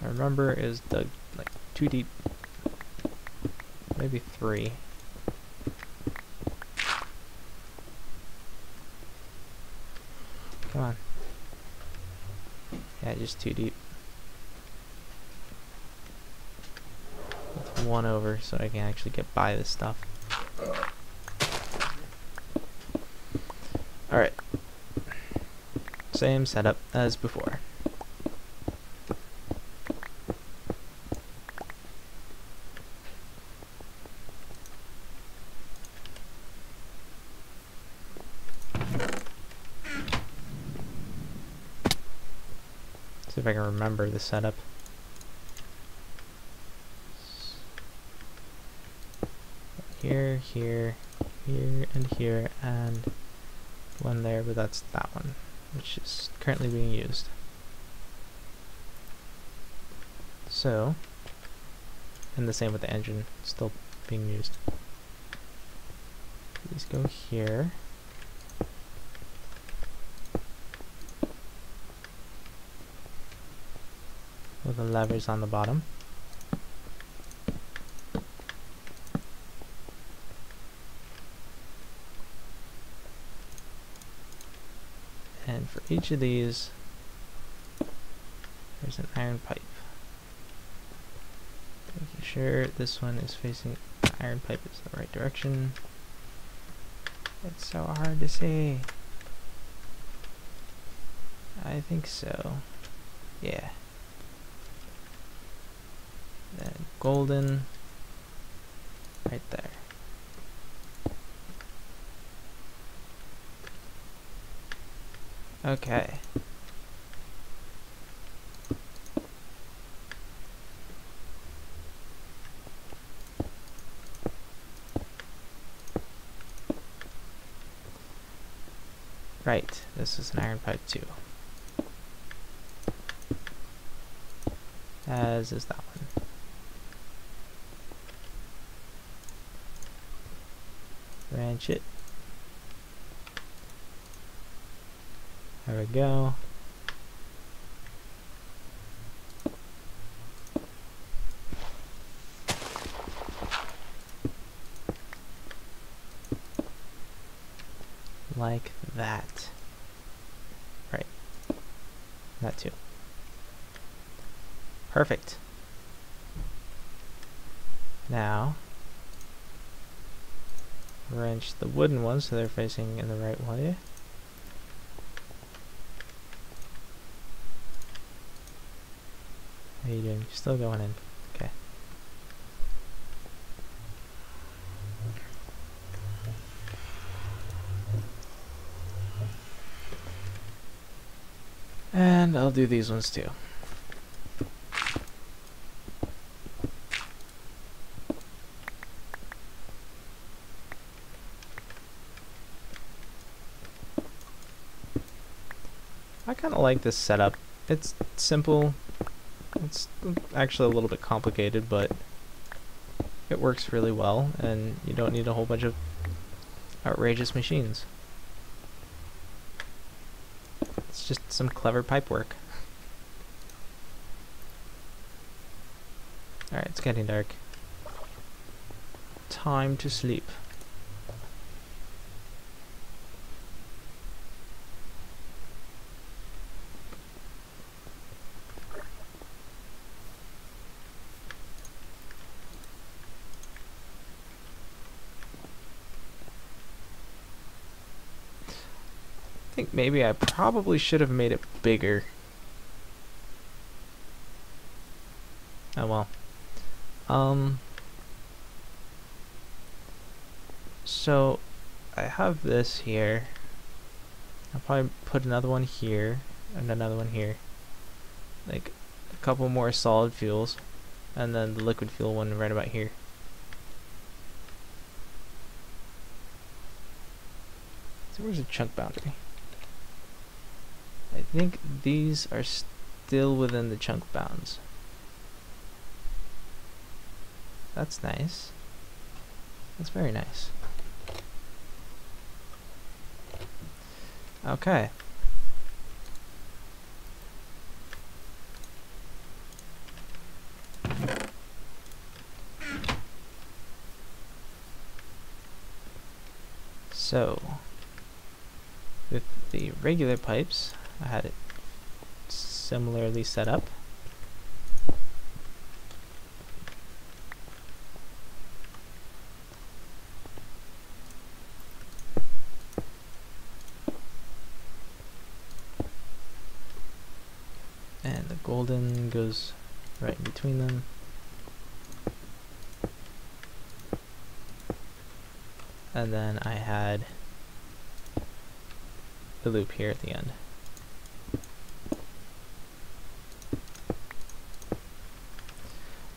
I remember it was dug like 2 deep. Maybe 3. Come on. Yeah, just 2 deep. With 1 over so I can actually get by this stuff. Alright. Same setup as before. See if I can remember the setup. Here, here, here, and here, and one there, but that's that one, which is currently being used. So, and the same with the engine, still being used. These go here. With the levers on the bottom. And for each of these, there's an iron pipe. Making sure this one is facing out. iron pipe is the right direction. It's so hard to see. I think so. Yeah. Then golden right there. Okay. Right, this is an iron pipe too. As is that one. Branch it. There we go. Like that. Right. That too. Perfect. Now, wrench the wooden ones so they're facing in the right way. How are you doing? You're still going in. Okay. And I'll do these ones too. I kind of like this setup. It's simple. It's actually a little bit complicated, but it works really well, and you don't need a whole bunch of outrageous machines. It's just some clever pipe work. Alright, it's getting dark. Time to sleep. I think maybe I probably should have made it bigger. Oh well. So I have this here. I'll probably put another one here and another one here. Like a couple more solid fuels, and then the liquid fuel one right about here. So where's the chunk boundary? I think these are still within the chunk bounds. That's nice. That's very nice. Okay. So, with the regular pipes, I had it similarly set up. And the golden goes right in between them. And then I had the loop here at the end.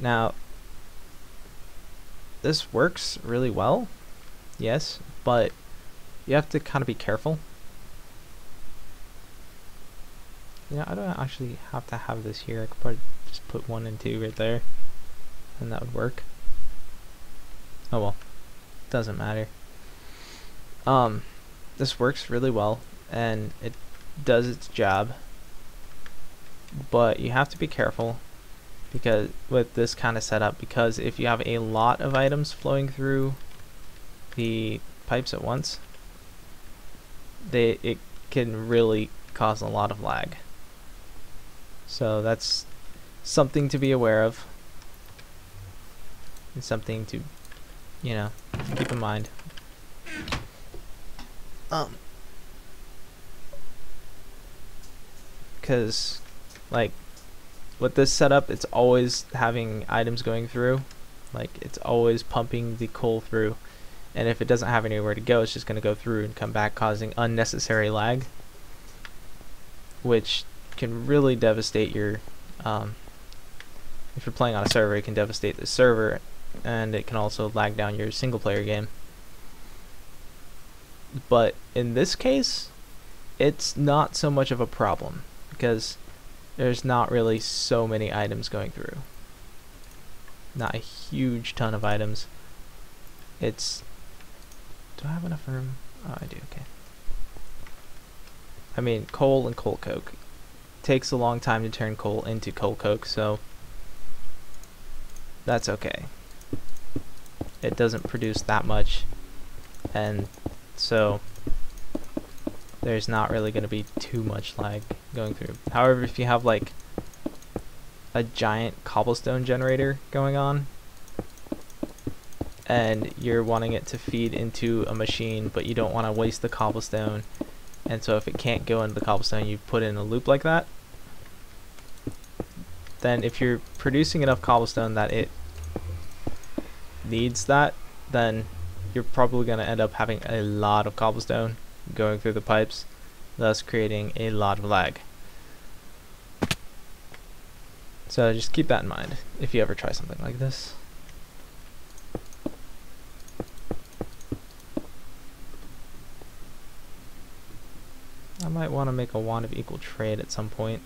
Now, this works really well, yes, but you have to kind of be careful. You know, I don't actually have to have this here. I could probably just put 1 and 2 right there, and that would work. Oh well, doesn't matter. This works really well, and it does its job, but you have to be careful because with this kind of setup, because if you have a lot of items flowing through the pipes at once, it can really cause a lot of lag. So that's something to be aware of, and something to you know, keep in mind. Because, like, with this setup, it's always having items going through. Like, it's always pumping the coal through. And if it doesn't have anywhere to go, it's just going to go through and come back, causing unnecessary lag. Which can really devastate your... if you're playing on a server, it can devastate the server. And it can also lag down your single-player game. But in this case, it's not so much of a problem. Because there's not really so many items going through. Not a huge ton of items. It's... Do I have enough room? Oh, I do, okay. I mean, coal and coal coke. Takes a long time to turn coal into coal coke, so... That's okay. It doesn't produce that much. And so... There's not really going to be too much lag going through. However, if you have like a giant cobblestone generator going on and you're wanting it to feed into a machine, but you don't want to waste the cobblestone, and so if it can't go into the cobblestone, you put in a loop like that, then if you're producing enough cobblestone that it needs that, then you're probably going to end up having a lot of cobblestone going through the pipes, thus creating a lot of lag. So just keep that in mind if you ever try something like this. I might want to make a wand of equal trade at some point.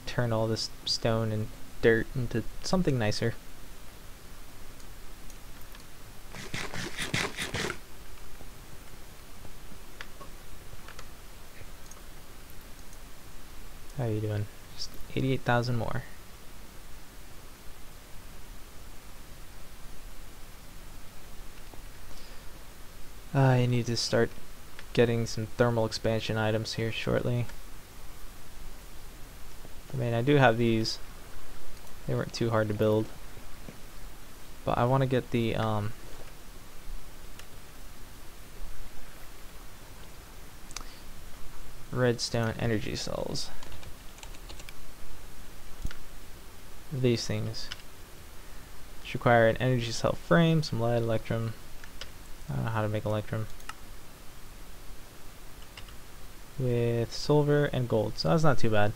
Turn all this stone and dirt into something nicer. How are you doing? Just 88,000 more. I need to start getting some thermal expansion items here shortly. I mean, I do have these. They weren't too hard to build. But I want to get the redstone energy cells. These things which require an energy cell frame, some lead, electrum. I don't know how to make electrum. With silver and gold, so that's not too bad.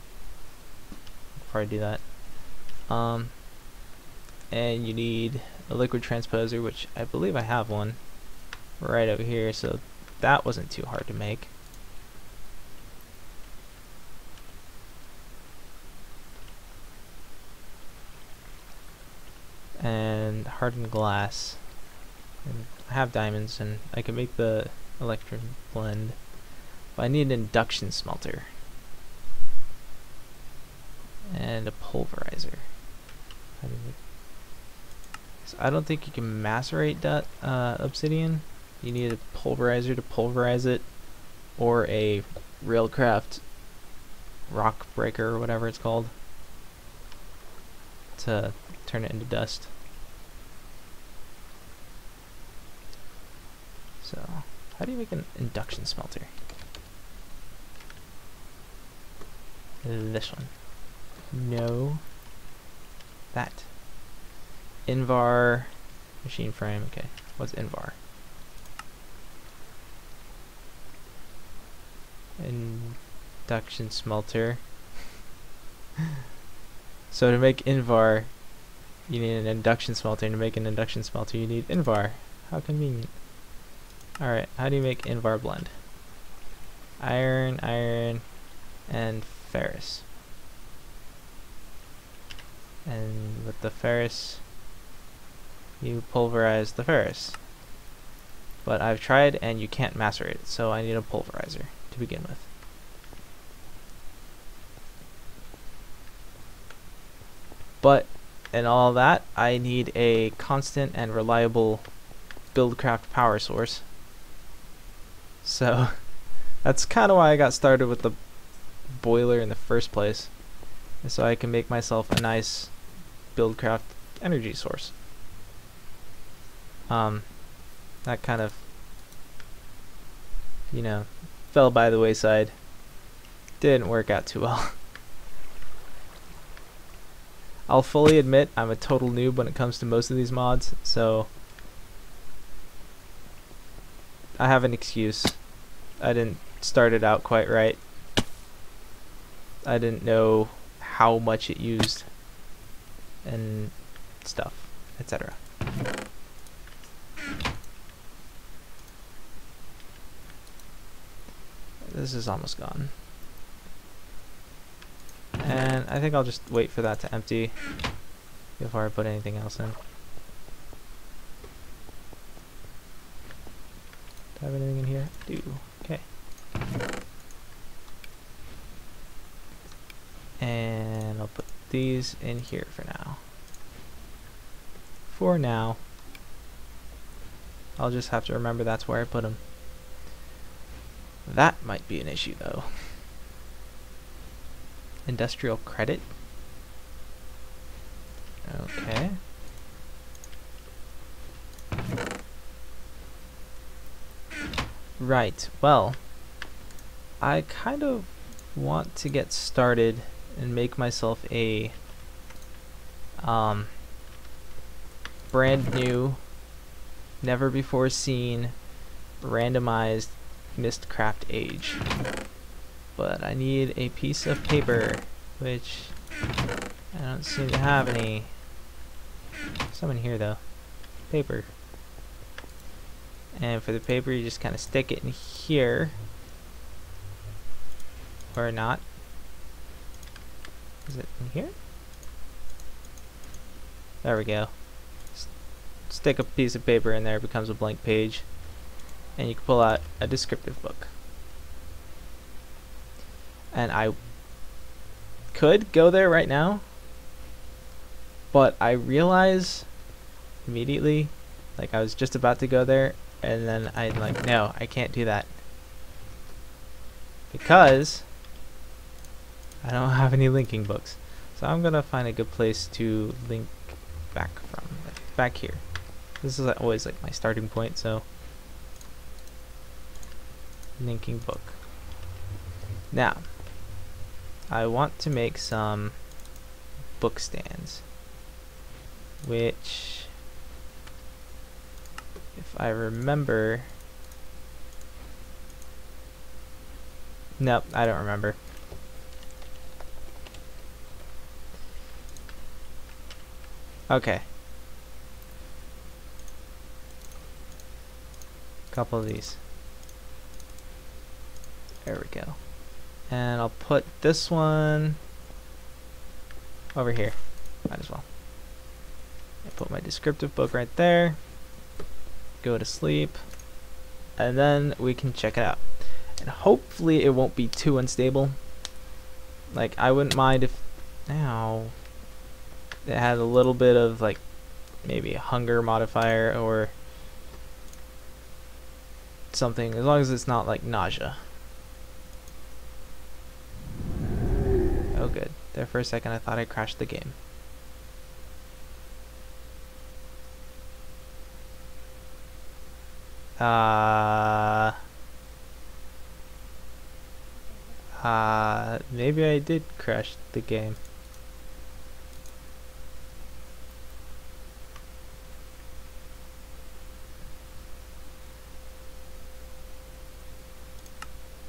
I'll probably do that. And you need a liquid transposer, which I believe I have one right over here, so that wasn't too hard to make. And hardened glass. And I have diamonds, and I can make the electrum blend. But I need an induction smelter. And a pulverizer. So I don't think you can macerate that obsidian. You need a pulverizer to pulverize it, or a railcraft rock breaker or whatever it's called to turn it into dust. So, how do you make an induction smelter? This one. No. That. Invar machine frame. Okay. What's Invar? Induction smelter. So to make Invar, you need an induction smelter. And to make an induction smelter, you need Invar. How convenient. Alright, how do you make Invar blend? Iron, iron, and ferrous. And with the ferrous, you pulverize the ferrous. But I've tried and you can't macerate it, so I need a pulverizer to begin with. But in all that, I need a constant and reliable buildcraft power source. So that's kind of why I got started with the boiler in the first place, so I can make myself a nice buildcraft energy source. that kind of, you know, fell by the wayside. Didn't work out too well. I'll fully admit I'm a total noob when it comes to most of these mods, so I have an excuse. I didn't start it out quite right. I didn't know how much it used and stuff, etc. This is almost gone. And I think I'll just wait for that to empty before I put anything else in. Do I have anything in here? I do. Okay. And I'll put these in here for now. For now. I'll just have to remember that's where I put them. That might be an issue though. Industrial credit. Okay. Right, well, I kind of want to get started and make myself a brand new, never before seen, randomized mystcraft age. But I need a piece of paper, which I don't seem to have any. Some in here though. Paper. And for the paper you just kind of stick it in here. Or not. Is it in here? There we go. Stick a piece of paper in there, it becomes a blank page. And you can pull out a descriptive book. And I could go there right now, but I realize immediately, like I was just about to go there, and then I'm like, no, I can't do that. Because I don't have any linking books. So I'm gonna find a good place to link back from, like back here. This is always like my starting point, so linking book. Now, I want to make some book stands, which, if I remember, nope, I don't remember. Okay. Couple of these. There we go. And I'll put this one over here. Might as well. I put my descriptive book right there. Go to sleep. And then we can check it out. And hopefully it won't be too unstable. Like, I wouldn't mind if now it had a little bit of like maybe a hunger modifier or something, as long as it's not like nausea. Oh good. There for a second I thought I crashed the game. Maybe I did crash the game.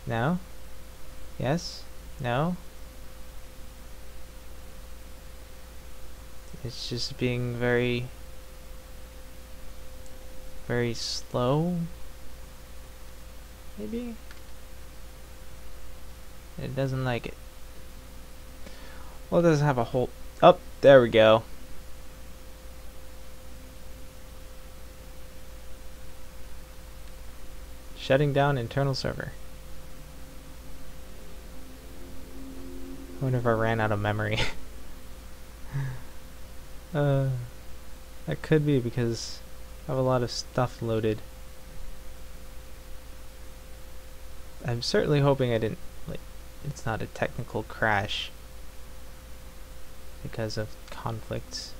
No? Yes? No? It's just being very, very slow? Maybe? It doesn't like it. Well, it doesn't have a whole... Oh, there we go. Shutting down internal server. I wonder if I ran out of memory. That could be because I have a lot of stuff loaded. I'm certainly hoping I didn't, like, it's not a technical crash because of conflicts.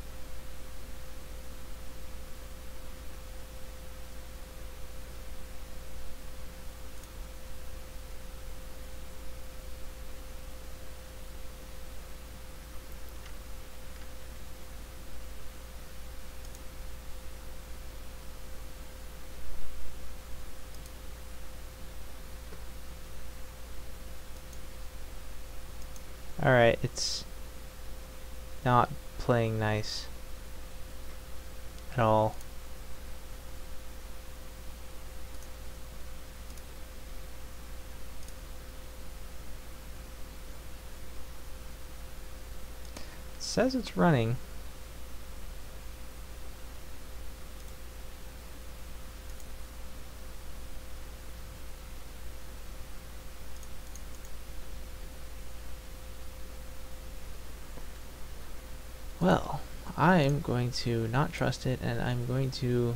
Alright, it's not playing nice at all. It says it's running. Well, I'm going to not trust it, and I'm going to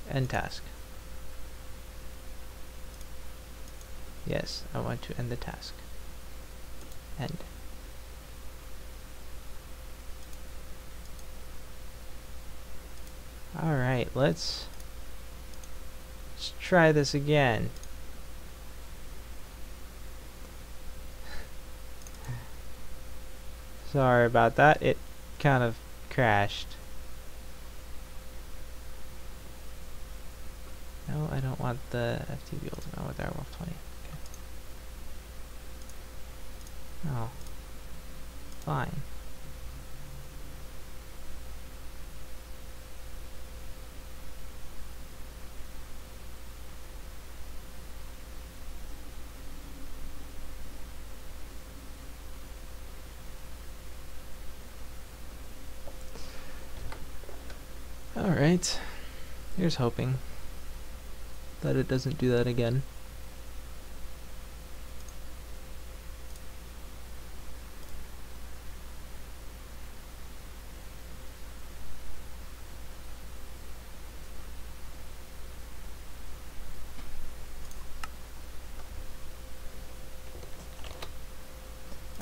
end task. Yes, I want to end the task. End. Alright, let's try this again. Sorry about that, it kind of crashed. No, I don't want the FTV ultimate, I want the Airwolf 20. Okay. Oh. Fine. Alright, here's hoping that it doesn't do that again.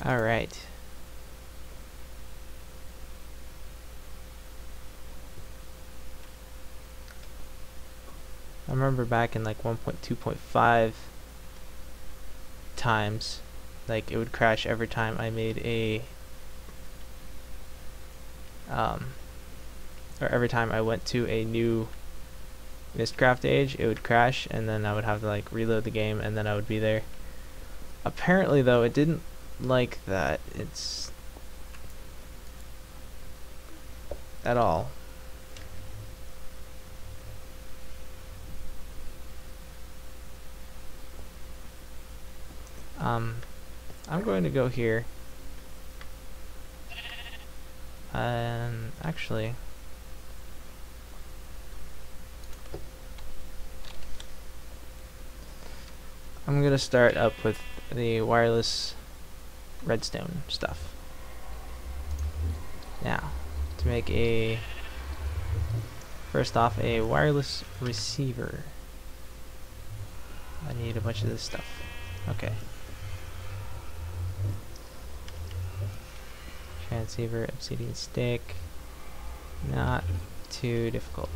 Alright. I remember back in like 1.2.5 times, like it would crash every time I made a or every time I went to a new mystcraft age, it would crash, and then I would have to like reload the game, and then I would be there. Apparently though, it didn't like that. It's at all. I'm going to go here, and actually I'm gonna start up with the wireless redstone stuff. Now, to make a first off a wireless receiver, I need a bunch of this stuff. Okay. Transceiver, obsidian stick, not too difficult.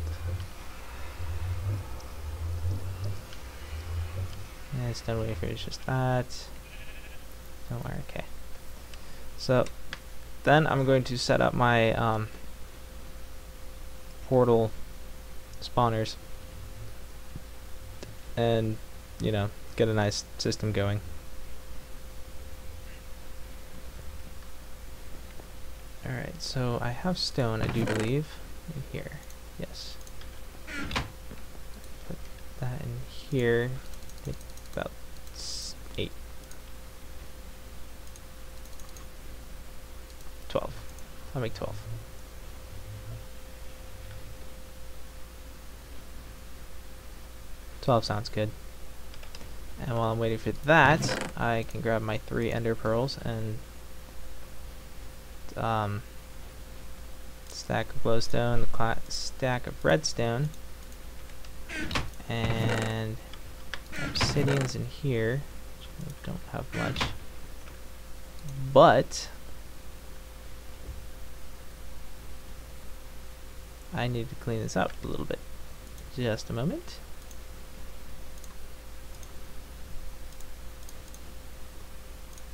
And stone wafer is just that. Don't worry, okay. So then I'm going to set up my portal spawners and, you know, get a nice system going. Alright, so I have stone, I do believe, in here. Yes. Put that in here. Take about 8. 12. I'll make 12. Sounds good. And while I'm waiting for that, I can grab my 3 ender pearls and stack of glowstone, stack of redstone, and obsidians in here, which I don't have much, but I need to clean this up a little bit. Just a moment.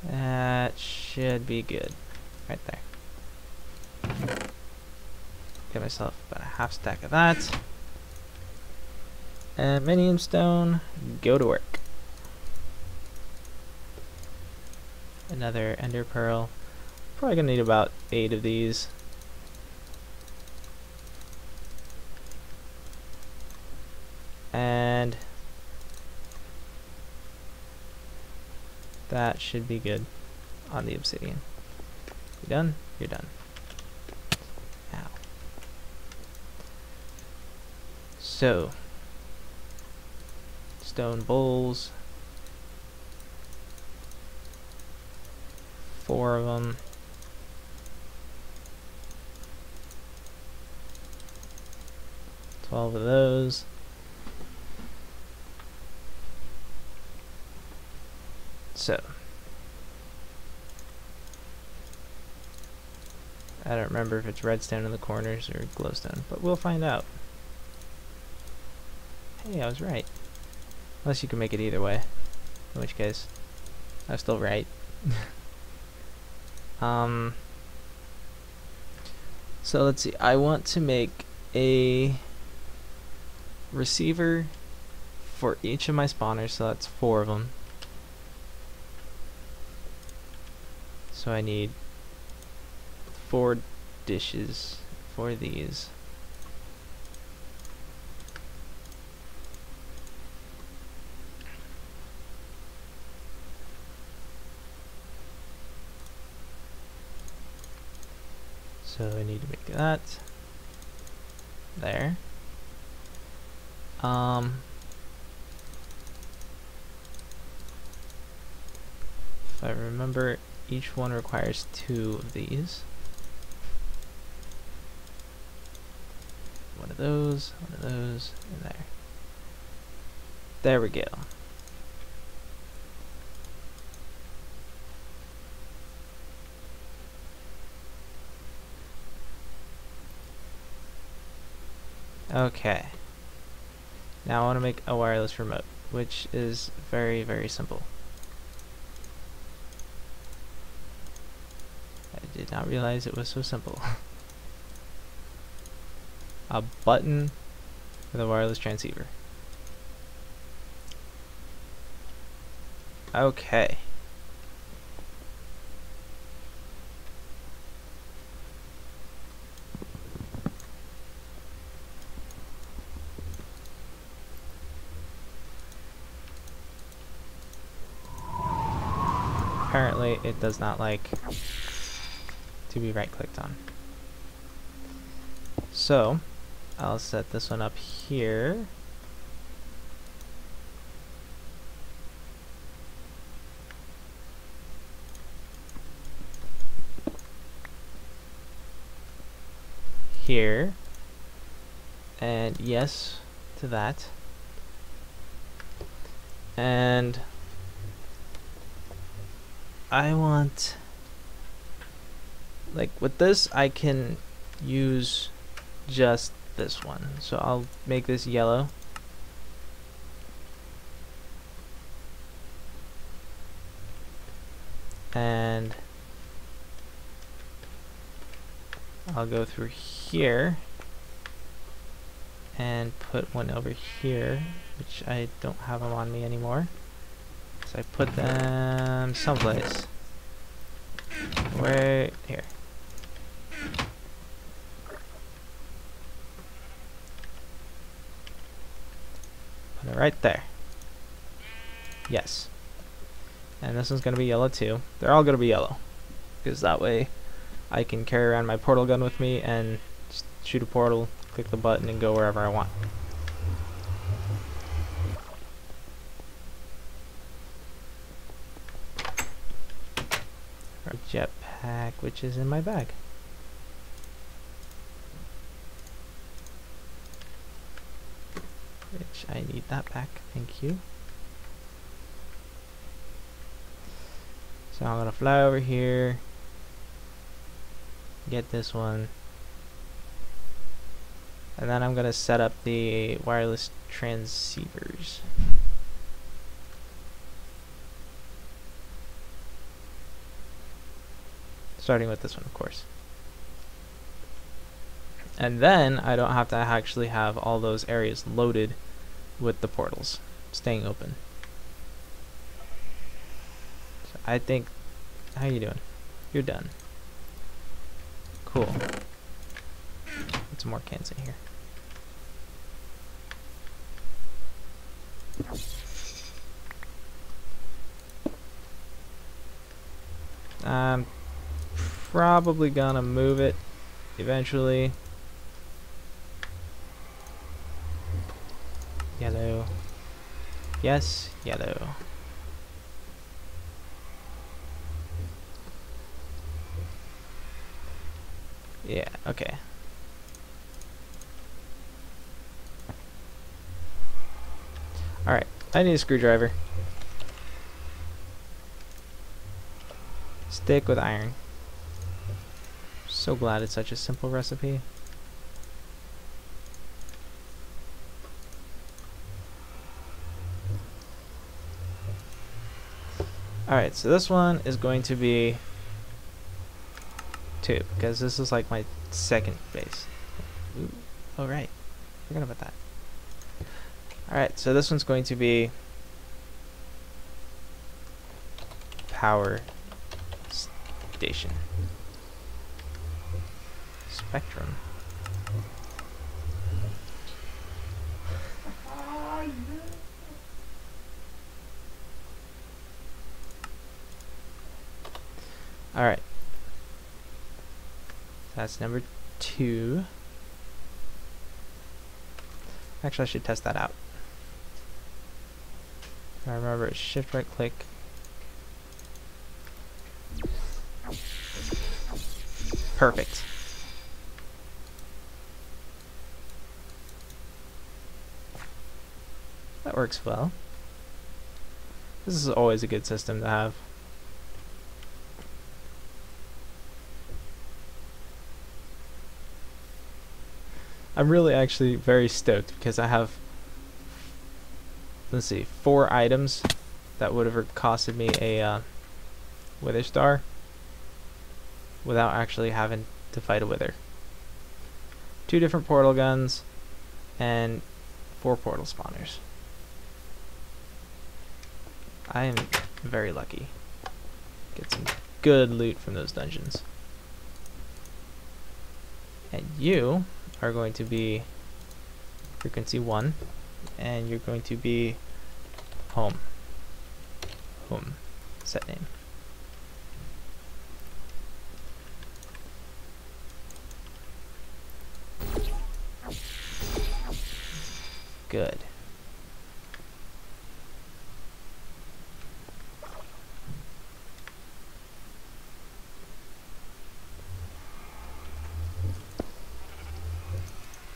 That should be good. Right there. Get myself about a half stack of that. And minium stone, go to work. Another ender pearl. Probably gonna need about 8 of these. And that should be good on the obsidian. You done? You're done. Ow. So, stone bowls. 4 of them. Twelve of those. So, I don't remember if it's redstone in the corners or glowstone, but we'll find out. Hey, I was right. Unless you can make it either way, in which case, I was still right. So let's see, I want to make a receiver for each of my spawners, so that's 4 of them. So I need 4 dishes for these. So I need to make that there. If I remember, each one requires 2 of these. One of those, and there. There we go. Okay. Now I want to make a wireless remote, which is very, very simple. I did not realize it was so simple. A button with a wireless transceiver. Okay. Apparently it does not like to be right clicked on. So I'll set this one up here. Here. And yes to that. And I want, like with this I can use just this one, so I'll make this yellow. And I'll go through here and put one over here, which I don't have them on me anymore. So I put them someplace. Right here. Put it right there. Yes. And this one's gonna be yellow too. They're all gonna be yellow, because that way I can carry around my portal gun with me and just shoot a portal, click the button, and go wherever I want. Our jetpack, which is in my bag. Which I need that back, thank you. So I'm gonna fly over here, get this one, and then I'm gonna set up the wireless transceivers. Starting with this one, of course. And then I don't have to actually have all those areas loaded with the portals staying open. So I think, how you doing? You're done. Cool. Put some more cans in here. I'm probably gonna move it eventually. Yellow. Yes, yellow. Yeah, okay. Alright, I need a screwdriver. Stick with iron. So glad it's such a simple recipe. Alright, so this one is going to be 2, because this is like my second base. Ooh, oh right, forgot about that. Alright, so this one's going to be power station. Spectrum. Alright. That's number 2. Actually, I should test that out. I remember it's shift right click. Perfect. That works well. This is always a good system to have. I'm really actually very stoked because I have, let's see, 4 items that would have costed me a wither star without actually having to fight a wither. 2 different portal guns and 4 portal spawners. I am very lucky. Get some good loot from those dungeons. And you are going to be frequency 1, and you're going to be home. Home. Set name. Good.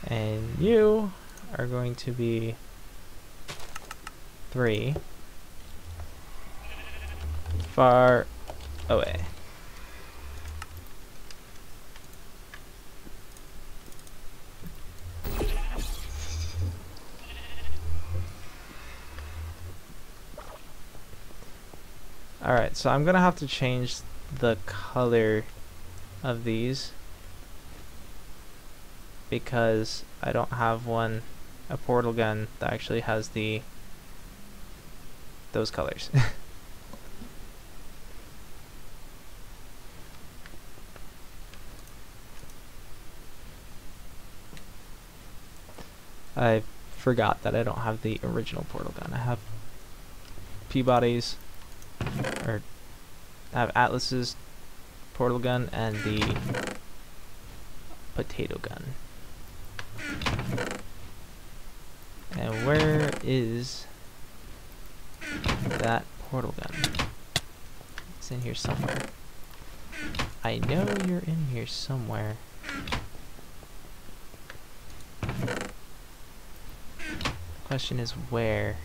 And you are going to be 3 far away. Alright, so I'm gonna have to change the color of these because I don't have a portal gun that actually has those colors. I forgot that I don't have the original portal gun. I have Peabody's, or I have Atlas's portal gun and the potato gun. And where is that portal gun? It's in here somewhere. I know you're in here somewhere. Question is where?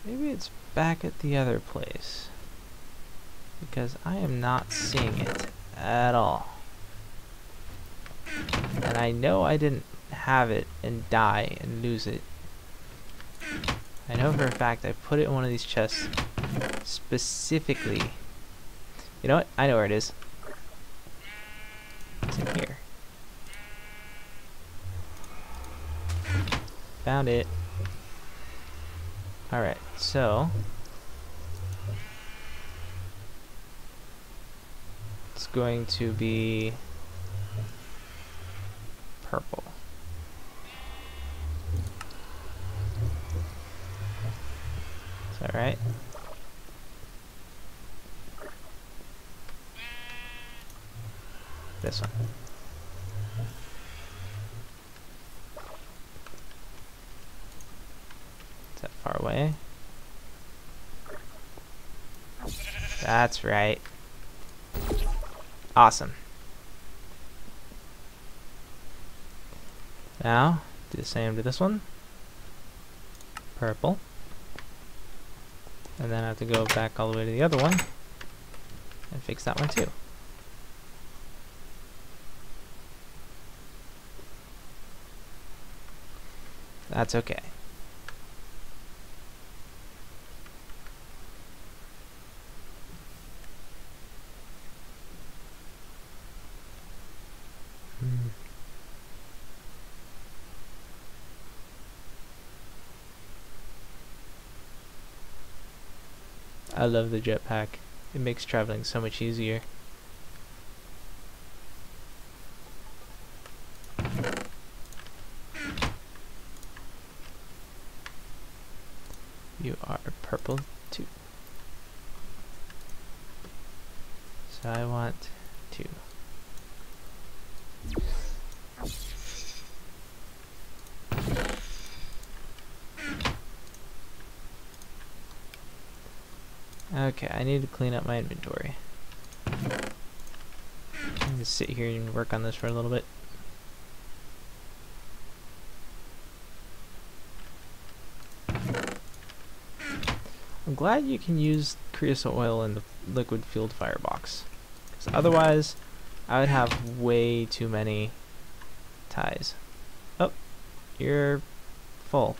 Maybe it's back at the other place, because I am not seeing it at all. And I know I didn't have it and die and lose it. I know for a fact I put it in one of these chests specifically. You know what? I know where it is. It's in here. Found it. Alright, so it's going to be purple. Is that right? This one. Is that far away? That's right. Awesome. Now, do the same to this one. Purple. And then I have to go back all the way to the other one and fix that one too. That's okay. I love the jetpack. It makes traveling so much easier. You are purple too. So I want 2. Okay, I need to clean up my inventory. I'm gonna sit here and work on this for a little bit. I'm glad you can use creosote oil in the liquid fueled firebox, because otherwise I would have way too many ties. Oh, you're full.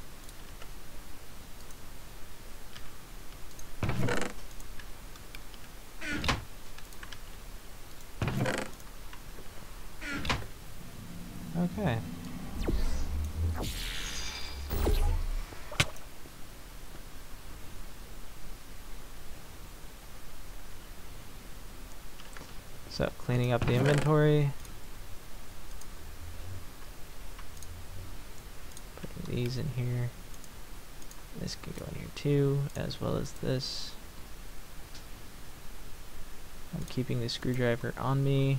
Okay. So, cleaning up the inventory. Putting these in here. This can go in here too, as well as this. I'm keeping the screwdriver on me.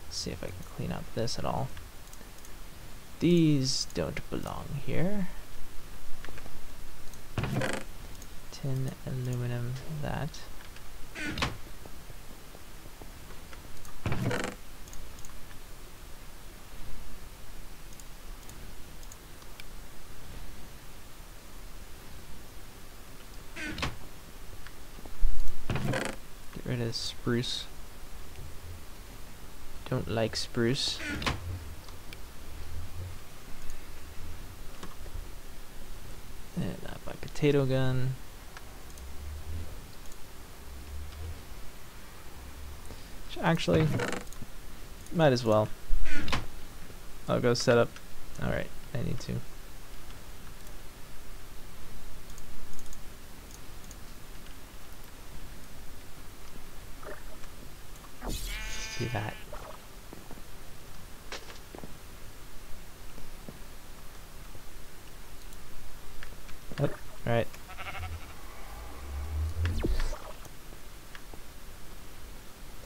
See if I can clean up this at all. These don't belong here. Tin, aluminum, that. Get rid of spruce. Don't like spruce. And my potato gun. Which actually, might as well. I'll go set up. Alright, I need to. Do that. Oh, right.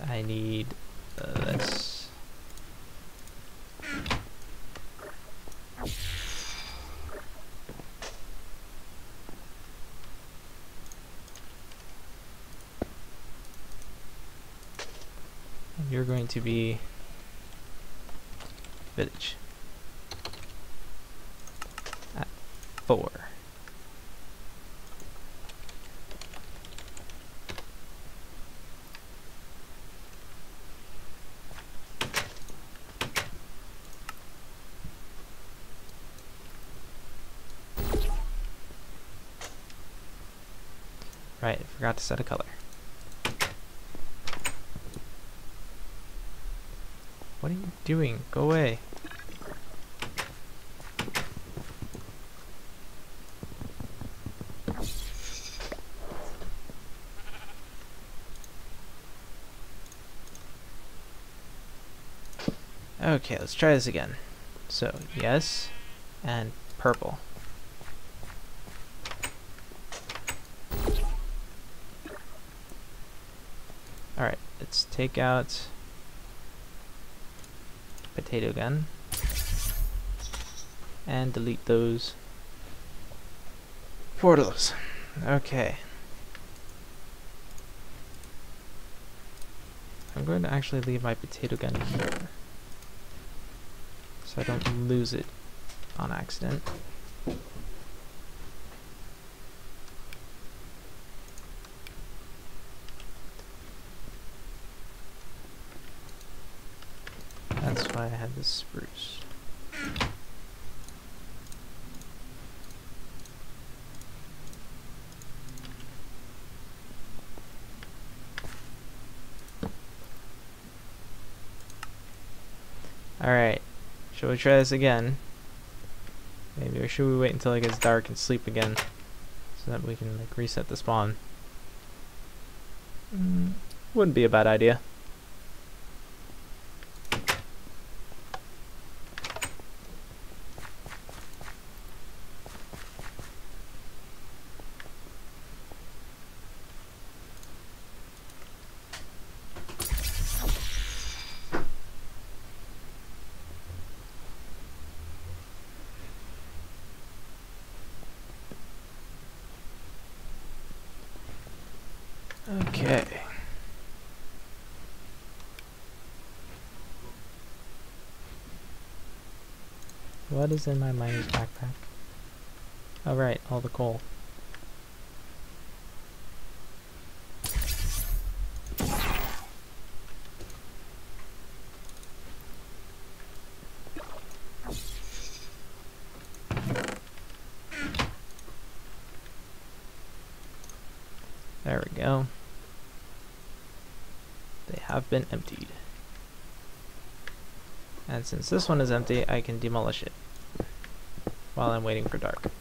I need this. And you're going to be village at 4. Right, I forgot to set a color. What are you doing? Go away. Okay, let's try this again. So, yes, and purple. Alright, let's take out potato gun and delete those portals. Okay. I'm going to actually leave my potato gun here so I don't lose it on accident. That's why I had this spruce. Alright, shall we try this again? Maybe, or should we wait until it gets dark and sleep again so that we can like reset the spawn? Wouldn't be a bad idea. Okay. What is in my miner's backpack? Oh right, all the coal. There we go. They have been emptied. And since this one is empty, I can demolish it while I'm waiting for dark.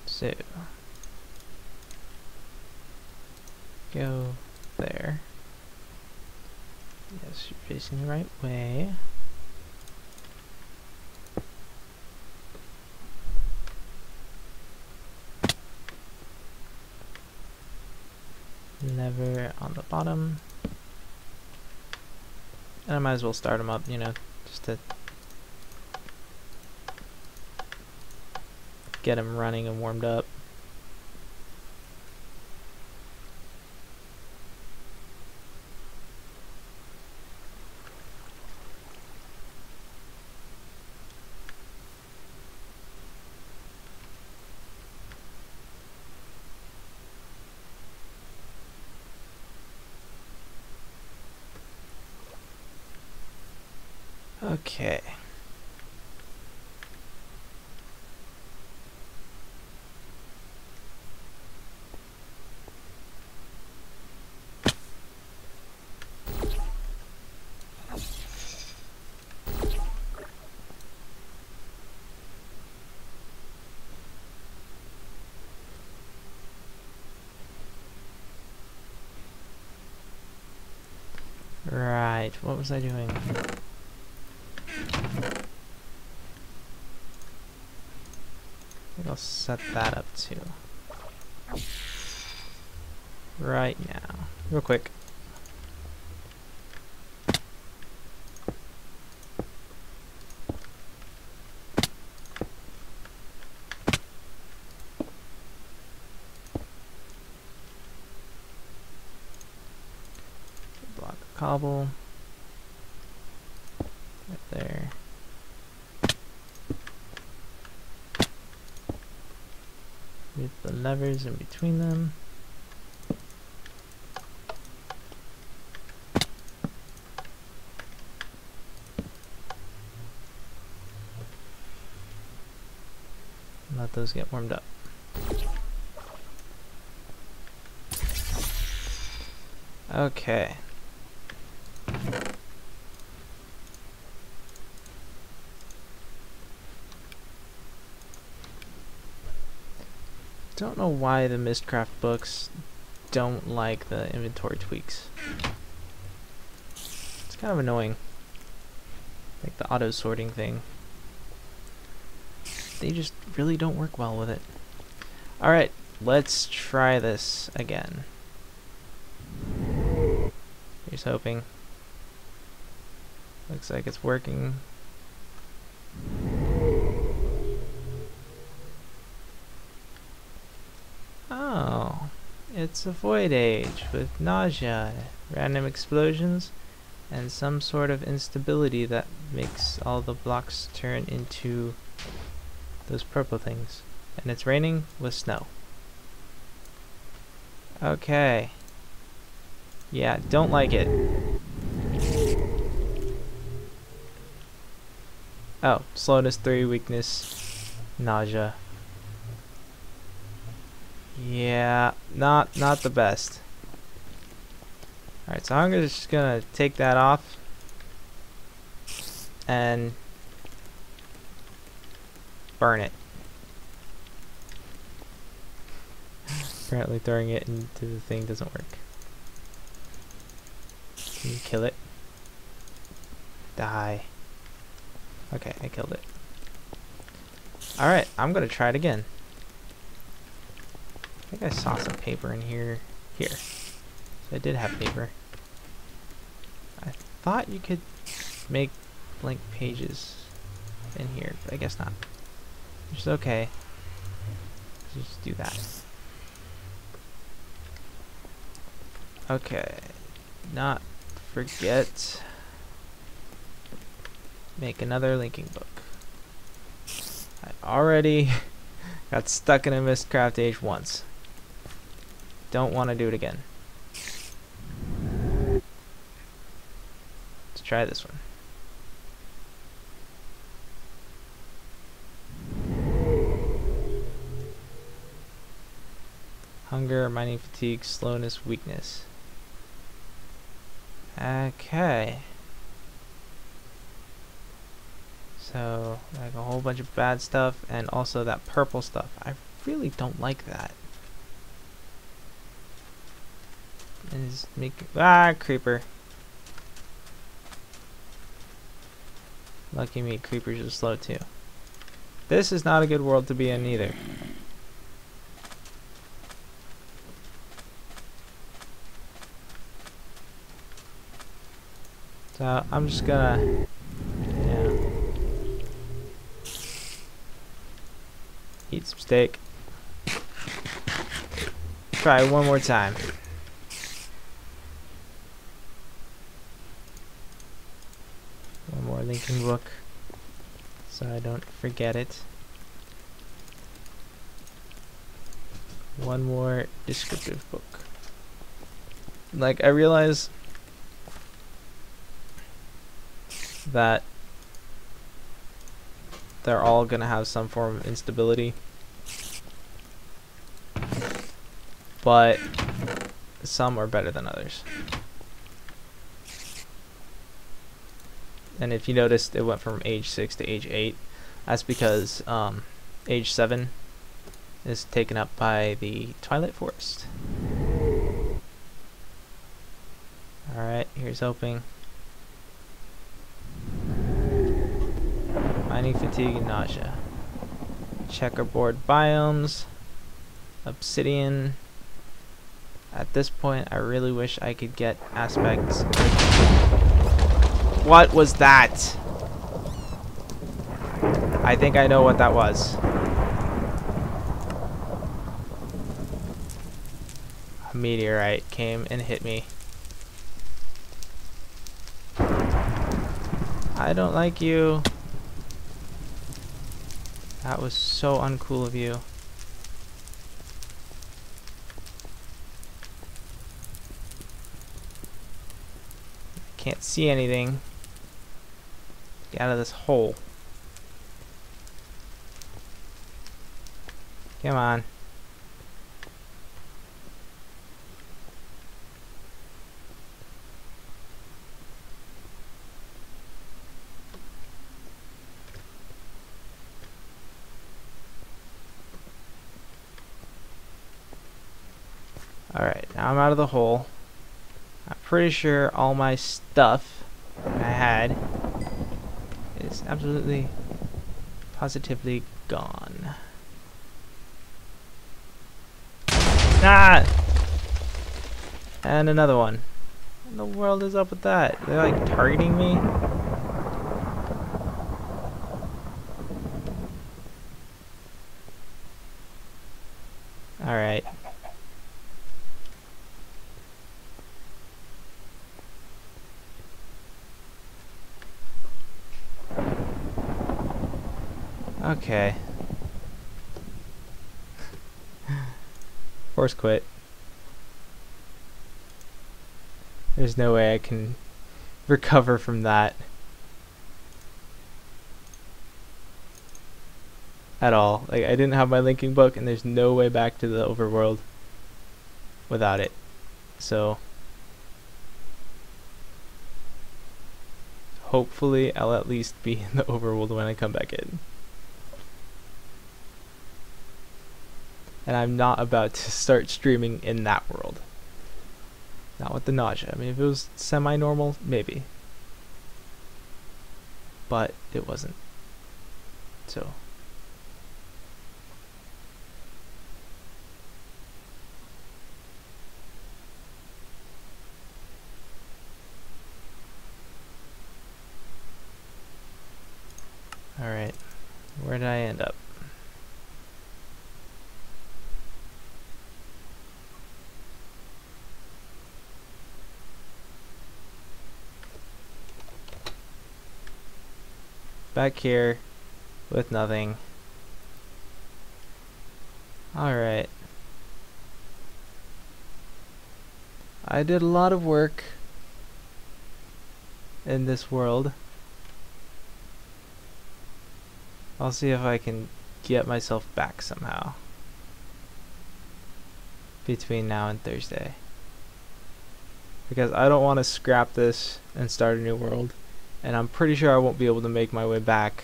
So, go there. Yes, you're facing the right way. Never on the bottom. And I might as well start them up, you know, just to get them running and warmed up. Okay. Right, what was I doing? I think I'll set that up too. Right now. Real quick. Block of cobble. Right there. Move the levers in between them. those get warmed up. Okay. Don't know why the mystcraft books don't like the inventory tweaks. It's kind of annoying. Like the auto sorting thing. They just really don't work well with it. Alright, let's try this again. Here's hoping. Looks like it's working. Oh, it's a void age with nausea, random explosions, and some sort of instability that makes all the blocks turn into those purple things. And it's raining with snow. Okay. Yeah, don't like it. Oh, slowness 3, weakness, nausea. Yeah, not the best. Alright, so I'm just gonna take that off and burn it. Apparently throwing it into the thing doesn't work. Can you kill it? Die. Okay, I killed it. Alright, I'm gonna try it again. I think I saw some paper in here. Here. So I did have paper. I thought you could make blank pages in here, but I guess not. Which is okay. Just do that. Okay. Not forget. Make another linking book. I already got stuck in a mystcraft age once. Don't want to do it again. Let's try this one. Hunger, mining fatigue, slowness, weakness. Okay. So, like a whole bunch of bad stuff, and also that purple stuff. I really don't like that. Is making creeper. Lucky me, creepers are slow too. This is not a good world to be in either. So I'm just gonna, yeah, eat some steak. Try one more time. One more linking book, so I don't forget it. One more descriptive book. Like, I realize that they're all gonna have some form of instability, but some are better than others. And if you noticed, it went from age 6 to age 8. That's because age 7 is taken up by the Twilight Forest. Alright, here's hoping. Mining fatigue and nausea. Checkerboard biomes. Obsidian. At this point, I really wish I could get aspects. What was that? I think I know what that was. A meteorite came and hit me. I don't like you. That was so uncool of you. Can't see anything. Get out of this hole. Come on. Alright, now I'm out of the hole. I'm pretty sure all my stuff I had is absolutely, positively gone. Ah! And another one. What in the world is up with that? They're like targeting me? Alright. Okay. Force quit. There's no way I can recover from that. At all. Like, I didn't have my linking book, and there's no way back to the overworld without it. So hopefully I'll at least be in the overworld when I come back in. And I'm not about to start streaming in that world. Not with the nausea. I mean, if it was semi-normal, maybe. But it wasn't. So. Alright. Where did I end up? Back here with nothing. Alright. I did a lot of work in this world. I'll see if I can get myself back somehow between now and Thursday. Because I don't want to scrap this and start a new world. And I'm pretty sure I won't be able to make my way back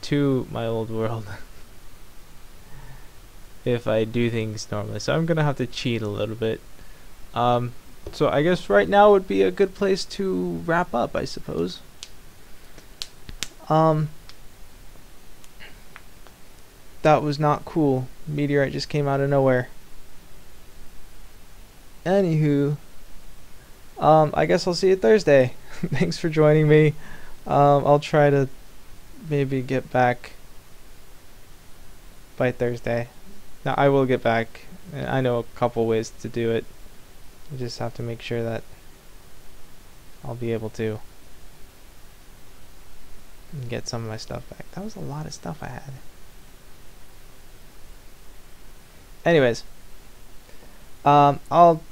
to my old world if I do things normally. So I'm gonna have to cheat a little bit. So I guess right now would be a good place to wrap up, I suppose. That was not cool. Meteorite just came out of nowhere. Anywho, I guess I'll see you Thursday. Thanks for joining me. I'll try to maybe get back by Thursday. Now I will get back. I know a couple ways to do it. I just have to make sure that I'll be able to get some of my stuff back. That was a lot of stuff I had. Anyways, I'll